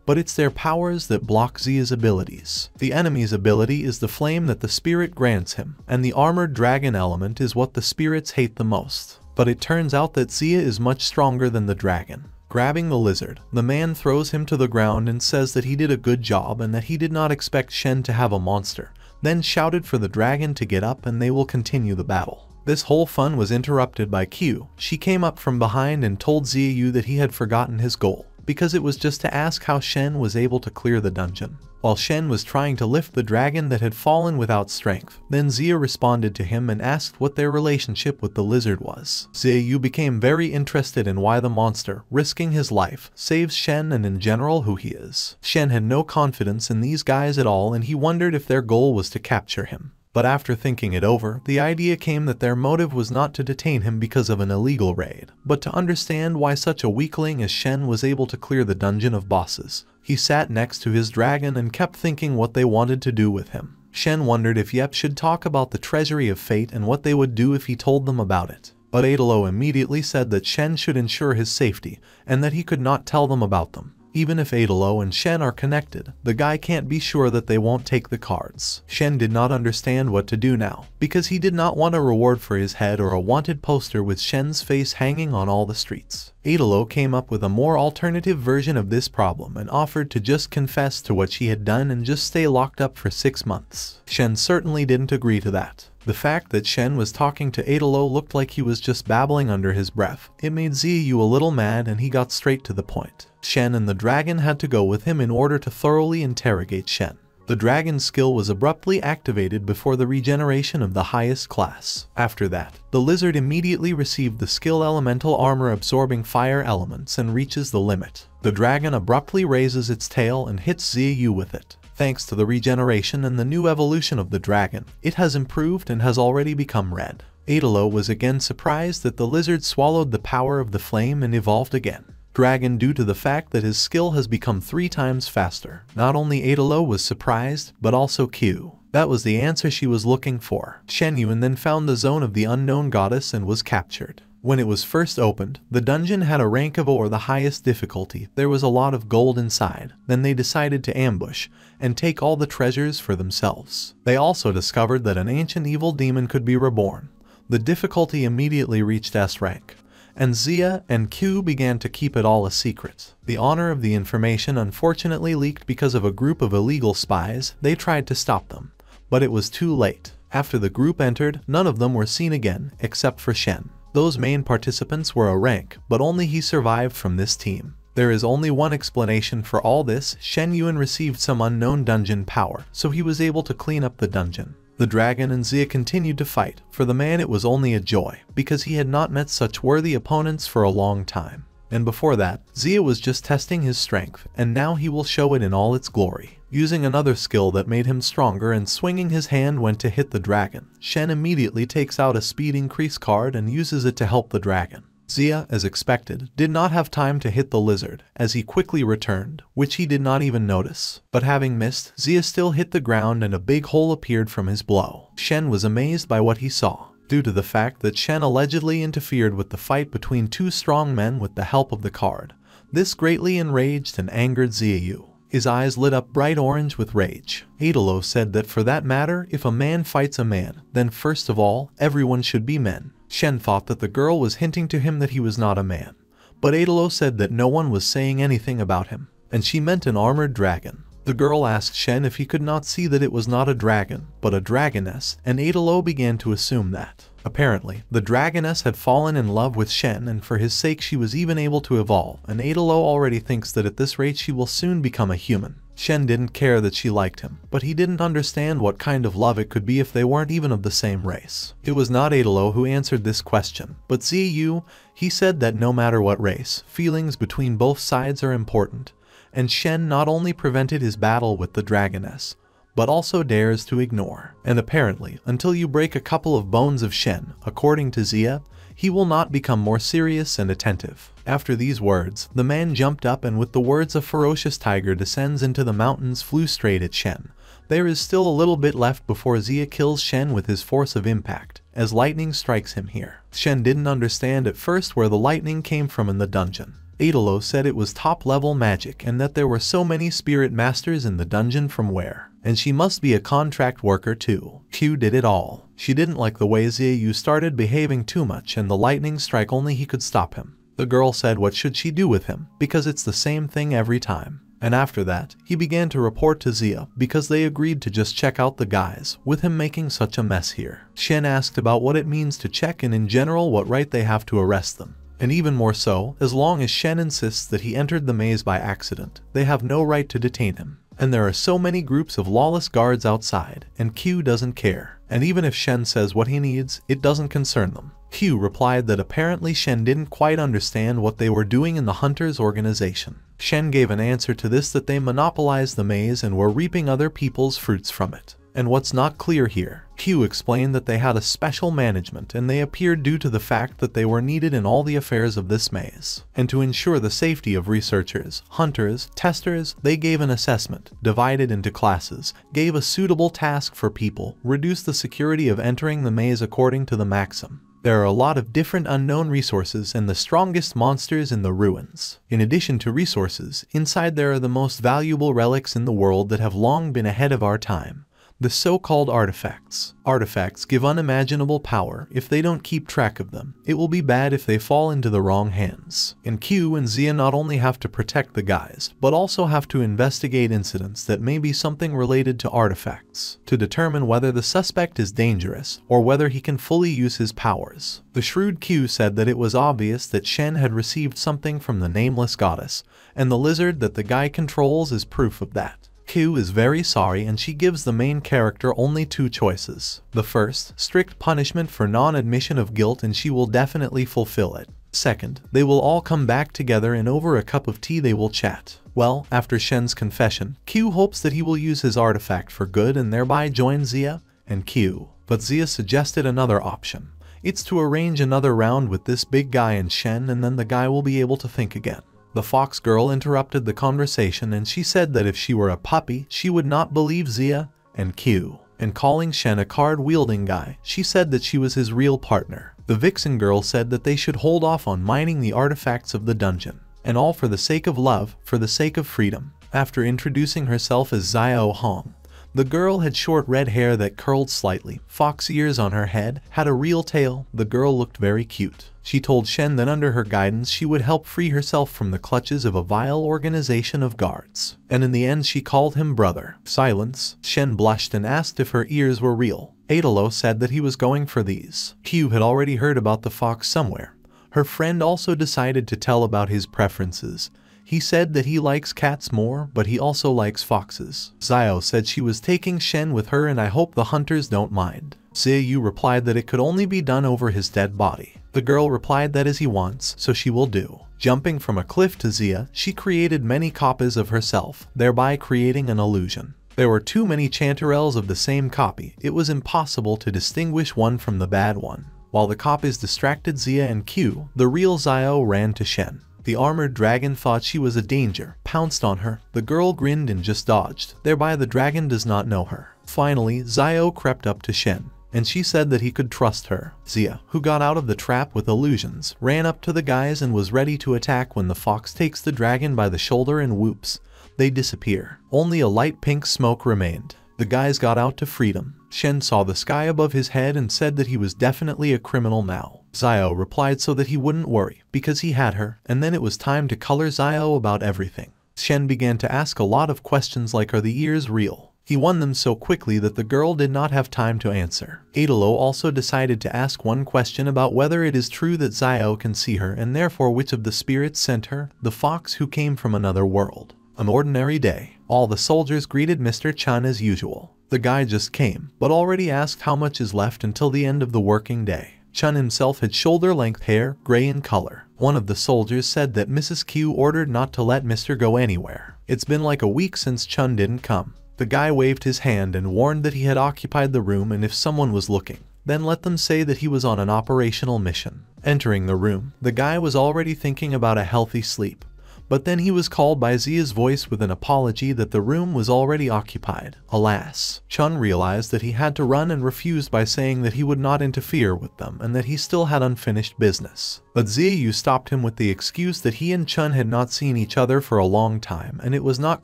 but it's their powers that block Zia's abilities. The enemy's ability is the flame that the spirit grants him, and the armored dragon element is what the spirits hate the most. But it turns out that Zia is much stronger than the dragon. Grabbing the lizard, the man throws him to the ground and says that he did a good job and that he did not expect Shen to have a monster, then shouted for the dragon to get up and they will continue the battle. This whole fun was interrupted by Q. She came up from behind and told Zia Yu that he had forgotten his goal, because it was just to ask how Shen was able to clear the dungeon, while Shen was trying to lift the dragon that had fallen without strength. Then Zia responded to him and asked what their relationship with the lizard was. Zia Yu became very interested in why the monster, risking his life, saves Shen and in general who he is. Shen had no confidence in these guys at all and he wondered if their goal was to capture him. But after thinking it over, the idea came that their motive was not to detain him because of an illegal raid, but to understand why such a weakling as Shen was able to clear the dungeon of bosses. He sat next to his dragon and kept thinking what they wanted to do with him. Shen wondered if Yep should talk about the treasury of fate and what they would do if he told them about it. But Adelo immediately said that Shen should ensure his safety, and that he could not tell them about them. Even if Adelo and Shen are connected, the guy can't be sure that they won't take the cards. Shen did not understand what to do now, because he did not want a reward for his head or a wanted poster with Shen's face hanging on all the streets. Adelo came up with a more alternative version of this problem and offered to just confess to what she had done and just stay locked up for 6 months. Shen certainly didn't agree to that. The fact that Shen was talking to Adelo looked like he was just babbling under his breath. It made Ziyu a little mad and he got straight to the point. Shen and the dragon had to go with him in order to thoroughly interrogate Shen. The dragon's skill was abruptly activated before the regeneration of the highest class. After that, the lizard immediately received the skill elemental armor absorbing fire elements and reaches the limit. The dragon abruptly raises its tail and hits Ziyu with it. Thanks to the regeneration and the new evolution of the dragon, it has improved and has already become red. Adelo was again surprised that the lizard swallowed the power of the flame and evolved again. Dragon due to the fact that his skill has become 3 times faster. Not only Adelo was surprised, but also Q. That was the answer she was looking for. Shen Yuan then found the zone of the unknown goddess and was captured. When it was first opened, the dungeon had a rank of O or the highest difficulty. There was a lot of gold inside. Then they decided to ambush and take all the treasures for themselves. They also discovered that an ancient evil demon could be reborn. The difficulty immediately reached S rank, and Zia and Q began to keep it all a secret. The honor of the information unfortunately leaked because of a group of illegal spies. They tried to stop them, but it was too late. After the group entered, none of them were seen again, except for Shen. Those main participants were a rank, but only he survived from this team. There is only one explanation for all this. Shen Yuan received some unknown dungeon power, so he was able to clean up the dungeon. The dragon and Zia continued to fight. For the man it was only a joy, because he had not met such worthy opponents for a long time. And before that, Zia was just testing his strength, and now he will show it in all its glory. Using another skill that made him stronger and swinging his hand went to hit the dragon, Shen immediately takes out a speed increase card and uses it to help the dragon. Zia, as expected, did not have time to hit the lizard, as he quickly returned, which he did not even notice. But having missed, Zia still hit the ground and a big hole appeared from his blow. Shen was amazed by what he saw, due to the fact that Shen allegedly interfered with the fight between 2 strong men with the help of the card. This greatly enraged and angered Ziyu. His eyes lit up bright orange with rage. Adelo said that for that matter, if a man fights a man, then first of all, everyone should be men. Shen thought that the girl was hinting to him that he was not a man, but Adelo said that no one was saying anything about him, and she meant an armored dragon. The girl asked Shen if he could not see that it was not a dragon, but a dragoness, and Adelo began to assume that. Apparently, the dragoness had fallen in love with Shen, and for his sake she was even able to evolve, and Adelo already thinks that at this rate she will soon become a human. Shen didn't care that she liked him, but he didn't understand what kind of love it could be if they weren't even of the same race. It was not Adelo who answered this question, but Ziyu. He said that no matter what race, feelings between both sides are important, and Shen not only prevented his battle with the dragoness, but also dares to ignore. And apparently, until you break a couple of bones of Shen, according to Zia, he will not become more serious and attentive. After these words, the man jumped up and with the words a ferocious tiger descends into the mountains flew straight at Shen. There is still a little bit left before Zia kills Shen with his force of impact, as lightning strikes him here. Shen didn't understand at first where the lightning came from in the dungeon. Adelo said it was top-level magic and that there were so many spirit masters in the dungeon from where. And she must be a contract worker too. Q did it all. She didn't like the way Ziyu started behaving too much and the lightning strike only he could stop him. The girl said what should she do with him, because it's the same thing every time. And after that, he began to report to Zia, because they agreed to just check out the guys, with him making such a mess here. Shen asked about what it means to check and in general what right they have to arrest them. And even more so, as long as Shen insists that he entered the maze by accident, they have no right to detain him. And there are so many groups of lawless guards outside, and Q doesn't care. And even if Shen says what he needs, it doesn't concern them. Q replied that apparently Shen didn't quite understand what they were doing in the Hunters organization. Shen gave an answer to this that they monopolized the maze and were reaping other people's fruits from it. And what's not clear here, Q explained that they had a special management and they appeared due to the fact that they were needed in all the affairs of this maze. And to ensure the safety of researchers, hunters, testers, they gave an assessment, divided into classes, gave a suitable task for people, reduced the security of entering the maze according to the maxim. There are a lot of different unknown resources and the strongest monsters in the ruins. In addition to resources, inside there are the most valuable relics in the world that have long been ahead of our time. The so-called artifacts. Artifacts give unimaginable power if they don't keep track of them. It will be bad if they fall into the wrong hands. And Q and Zia not only have to protect the guys, but also have to investigate incidents that may be something related to artifacts, to determine whether the suspect is dangerous or whether he can fully use his powers. The shrewd Q said that it was obvious that Shen had received something from the nameless goddess, and the lizard that the guy controls is proof of that. Q is very sorry and she gives the main character only 2 choices. The first, strict punishment for non-admission of guilt, and she will definitely fulfill it. Second, they will all come back together and over a cup of tea they will chat. Well, after Shen's confession, Q hopes that he will use his artifact for good and thereby join Zia and Q. But Zia suggested another option. It's to arrange another round with this big guy and Shen, and then the guy will be able to think again. The fox girl interrupted the conversation and she said that if she were a puppy, she would not believe Zia and Q. And calling Shen a card-wielding guy, she said that she was his real partner. The vixen girl said that they should hold off on mining the artifacts of the dungeon. And all for the sake of love, for the sake of freedom. After introducing herself as Xiao Hong, the girl had short red hair that curled slightly, fox ears on her head, had a real tail. The girl looked very cute. She told Shen that under her guidance she would help free herself from the clutches of a vile organization of guards. And in the end she called him brother. Silence. Shen blushed and asked if her ears were real. Adelo said that he was going for these. Q had already heard about the fox somewhere. Her friend also decided to tell about his preferences. He said that he likes cats more, but he also likes foxes. Xiao said she was taking Shen with her and I hope the hunters don't mind. Ziyu replied that it could only be done over his dead body. The girl replied that as he wants, so she will do. Jumping from a cliff to Zia, she created many copies of herself, thereby creating an illusion. There were too many chanterelles of the same copy. It was impossible to distinguish one from the bad one. While the copies distracted Zia and Q, the real Xiao ran to Shen. The armored dragon thought she was a danger, pounced on her. The girl grinned and just dodged, thereby the dragon does not know her. Finally, Xiao crept up to Shen, and she said that he could trust her. Zia, who got out of the trap with illusions, ran up to the guys and was ready to attack when the fox takes the dragon by the shoulder and whoops. They disappear. Only a light pink smoke remained. The guys got out to freedom. Shen saw the sky above his head and said that he was definitely a criminal now. Xiao replied so that he wouldn't worry, because he had her, and then it was time to color Xiao about everything. Shen began to ask a lot of questions like, are the ears real? He won them so quickly that the girl did not have time to answer. Adelo also decided to ask one question about whether it is true that Xiao can see her and therefore which of the spirits sent her, the fox who came from another world. An ordinary day. All the soldiers greeted Mr. Chun as usual. The guy just came, but already asked how much is left until the end of the working day. Chun himself had shoulder-length hair, gray in color. One of the soldiers said that Mrs. Q ordered not to let Mr. go anywhere. It's been like a week since Chun didn't come. The guy waved his hand and warned that he had occupied the room and if someone was looking, then let them say that he was on an operational mission. Entering the room, the guy was already thinking about a healthy sleep. But then he was called by Zia's voice with an apology that the room was already occupied. Alas, Chun realized that he had to run and refused by saying that he would not interfere with them and that he still had unfinished business. But Ziyu stopped him with the excuse that he and Chun had not seen each other for a long time and it was not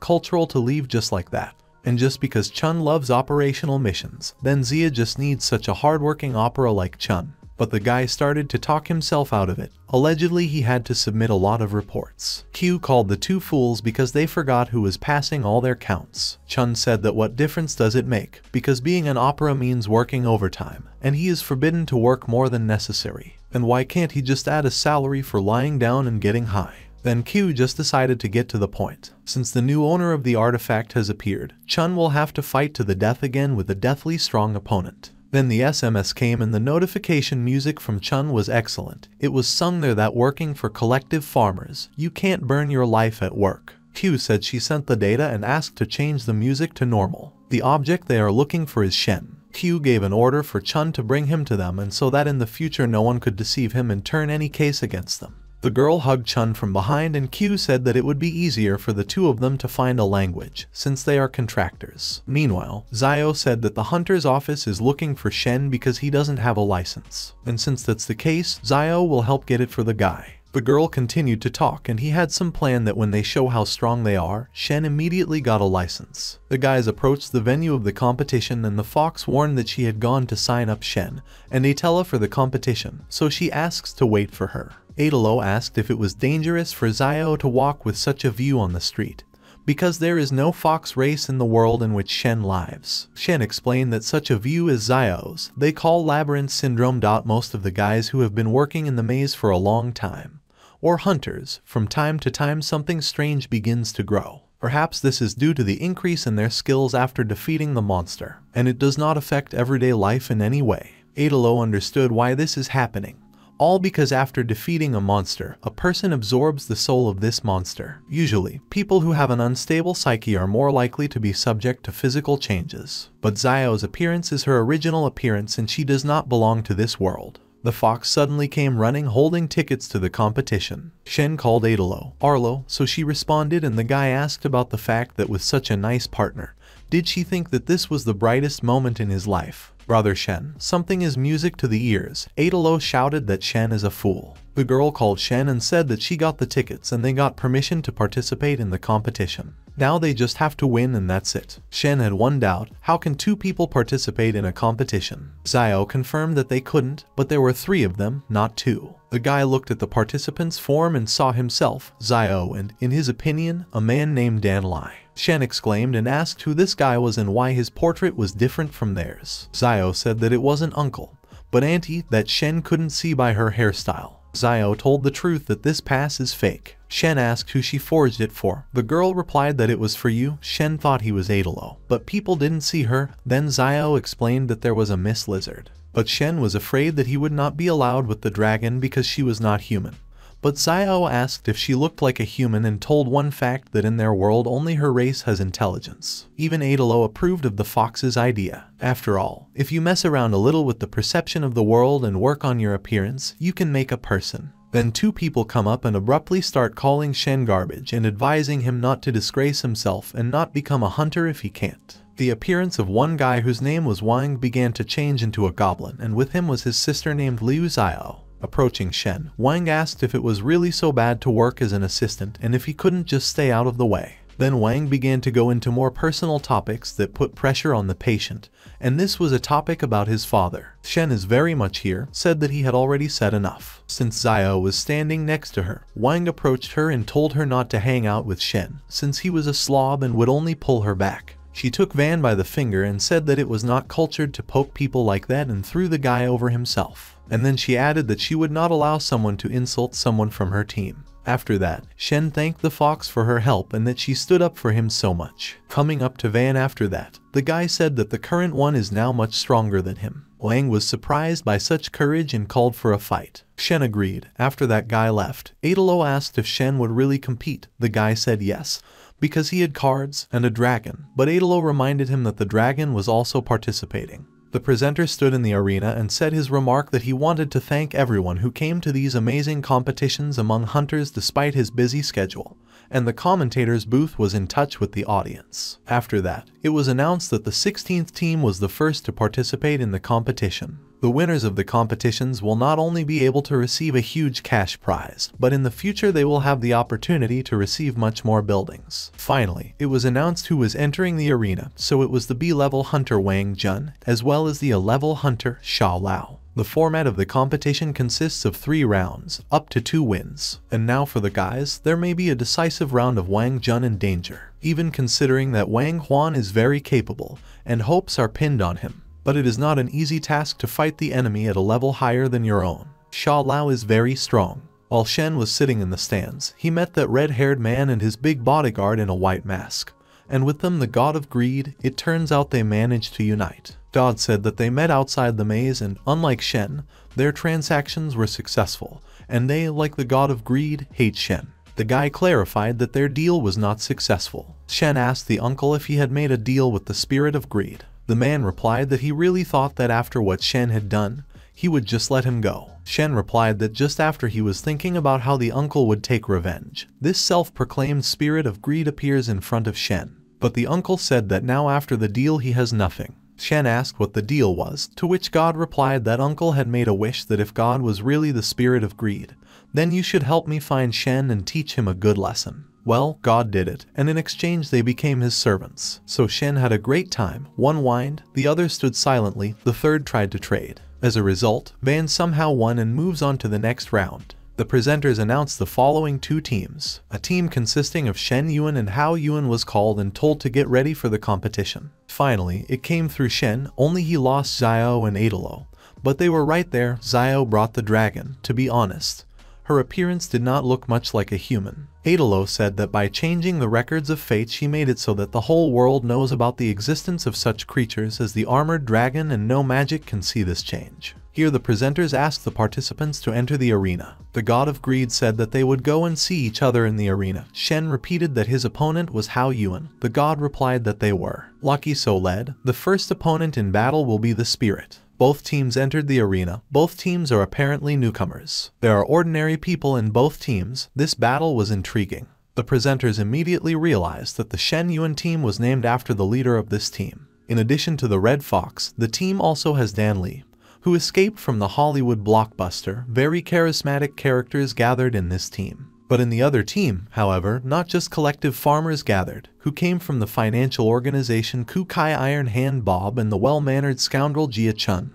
cultural to leave just like that. And just because Chun loves operational missions, then Zia just needs such a hardworking opera like Chun. But the guy started to talk himself out of it. Allegedly, he had to submit a lot of reports. Q called the two fools because they forgot who was passing all their counts. Chun said that what difference does it make, because being an opera means working overtime, and he is forbidden to work more than necessary. And why can't he just add a salary for lying down and getting high? Then Q just decided to get to the point. Since the new owner of the artifact has appeared, Chun will have to fight to the death again with a deathly strong opponent. Then the SMS came and the notification music from Chun was excellent. It was sung there that working for collective farmers, you can't burn your life at work. Q said she sent the data and asked to change the music to normal. The object they are looking for is Shen. Q gave an order for Chun to bring him to them and so that in the future no one could deceive him and turn any case against them. The girl hugged Chun from behind and Q said that it would be easier for the two of them to find a language, since they are contractors. Meanwhile, Xiao said that the hunter's office is looking for Shen because he doesn't have a license. And since that's the case, Xiao will help get it for the guy. The girl continued to talk, and he had some plan that when they show how strong they are, Shen immediately got a license. The guys approached the venue of the competition, and the fox warned that she had gone to sign up Shen and Atella for the competition, so she asks to wait for her. Adelo asked if it was dangerous for Xiao to walk with such a view on the street, because there is no fox race in the world in which Shen lives. Shen explained that such a view is Xiao's. They call labyrinth syndrome. Most of the guys who have been working in the maze for a long time, or hunters, from time to time something strange begins to grow. Perhaps this is due to the increase in their skills after defeating the monster, and it does not affect everyday life in any way. Adelo understood why this is happening. All because after defeating a monster, a person absorbs the soul of this monster. Usually, people who have an unstable psyche are more likely to be subject to physical changes. But Xiao's appearance is her original appearance, and she does not belong to this world. The fox suddenly came running holding tickets to the competition. Shen called Adelo Arlo, so she responded, and the guy asked about the fact that with such a nice partner, did she think that this was the brightest moment in his life? Brother Shen, something is music to the ears. Adelo shouted that Shen is a fool. The girl called Shen and said that she got the tickets and they got permission to participate in the competition. Now they just have to win and that's it. Shen had one doubt: how can two people participate in a competition? Xiao confirmed that they couldn't, but there were 3 of them, not 2. The guy looked at the participants' form and saw himself, Xiao, and, in his opinion, a man named Dan Lai. Shen exclaimed and asked who this guy was and why his portrait was different from theirs. Xiao said that it wasn't uncle, but auntie, that Shen couldn't see by her hairstyle. Xiao told the truth that this pass is fake. Shen asked who she forged it for. The girl replied that it was for you. Shen thought he was Adelo, but people didn't see her. Then Xiao explained that there was a Miss Lizard, but Shen was afraid that he would not be allowed with the dragon because she was not human. But Xiao asked if she looked like a human and told one fact that in their world only her race has intelligence. Even Adelo approved of the fox's idea. After all, if you mess around a little with the perception of the world and work on your appearance, you can make a person. Then 2 people come up and abruptly start calling Shen garbage and advising him not to disgrace himself and not become a hunter if he can't. The appearance of one guy whose name was Wang began to change into a goblin, and with him was his sister named Liu Xiao. Approaching Shen, Wang asked if it was really so bad to work as an assistant and if he couldn't just stay out of the way. Then Wang began to go into more personal topics that put pressure on the patient, and this was a topic about his father. Shen is very much here, said that he had already said enough. Since Xiao was standing next to her, Wang approached her and told her not to hang out with Shen, since he was a slob and would only pull her back. She took Van by the finger and said that it was not cultured to poke people like that and threw the guy over himself. And then she added that she would not allow someone to insult someone from her team. After that, Shen thanked the fox for her help and that she stood up for him so much. Coming up to Van after that, the guy said that the current one is now much stronger than him. Wang was surprised by such courage and called for a fight. Shen agreed. After that guy left, Adelo asked if Shen would really compete. The guy said yes, because he had cards and a dragon, but Adelo reminded him that the dragon was also participating. The presenter stood in the arena and said his remark that he wanted to thank everyone who came to these amazing competitions among hunters despite his busy schedule, and the commentator's booth was in touch with the audience. After that, it was announced that the 16th team was the first to participate in the competition. The winners of the competitions will not only be able to receive a huge cash prize, but in the future they will have the opportunity to receive much more buildings. Finally, it was announced who was entering the arena, so it was the B-level hunter Wang Jun, as well as the A-level hunter Xiao Lao. The format of the competition consists of 3 rounds, up to 2 wins. And now for the guys, there may be a decisive round of Wang Jun in danger, even considering that Wang Huan is very capable, and hopes are pinned on him. But it is not an easy task to fight the enemy at a level higher than your own. Xiao Lao is very strong. While Shen was sitting in the stands, he met that red-haired man and his big bodyguard in a white mask. And with them the god of greed. It turns out they managed to unite. Dodd said that they met outside the maze and, unlike Shen, their transactions were successful, and they, like the god of greed, hate Shen. The guy clarified that their deal was not successful. Shen asked the uncle if he had made a deal with the spirit of greed. The man replied that he really thought that after what Shen had done, he would just let him go. Shen replied that just after he was thinking about how the uncle would take revenge, this self-proclaimed spirit of greed appears in front of Shen. But the uncle said that now after the deal he has nothing. Shen asked what the deal was, to which God replied that Uncle had made a wish that if God was really the spirit of greed, then you should help me find Shen and teach him a good lesson. Well, God did it, and in exchange they became his servants. So Shen had a great time. One whined, the other stood silently, the third tried to trade. As a result, Van somehow won and moves on to the next round. The presenters announced the following two teams. A team consisting of Shen Yuan and Hao Yuan was called and told to get ready for the competition. Finally, it came through Shen, only he lost Xiao and Adelo. But they were right there. Xiao brought the dragon. To be honest, her appearance did not look much like a human. Adelo said that by changing the records of fate she made it so that the whole world knows about the existence of such creatures as the armored dragon, and no magic can see this change. Here the presenters asked the participants to enter the arena. The god of greed said that they would go and see each other in the arena. Shen repeated that his opponent was Hao Yuan. The god replied that they were. Lucky So led, the first opponent in battle will be the spirit. Both teams entered the arena. Both teams are apparently newcomers. There are ordinary people in both teams. This battle was intriguing. The presenters immediately realized that the Shen Yuan team was named after the leader of this team. In addition to the Red Fox, the team also has Dan Li, who escaped from the Hollywood blockbuster. Very charismatic characters gathered in this team. But in the other team, however, not just collective farmers gathered, who came from the financial organization Kukai Iron Hand Bob and the well-mannered scoundrel Jia Chun,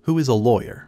who is a lawyer.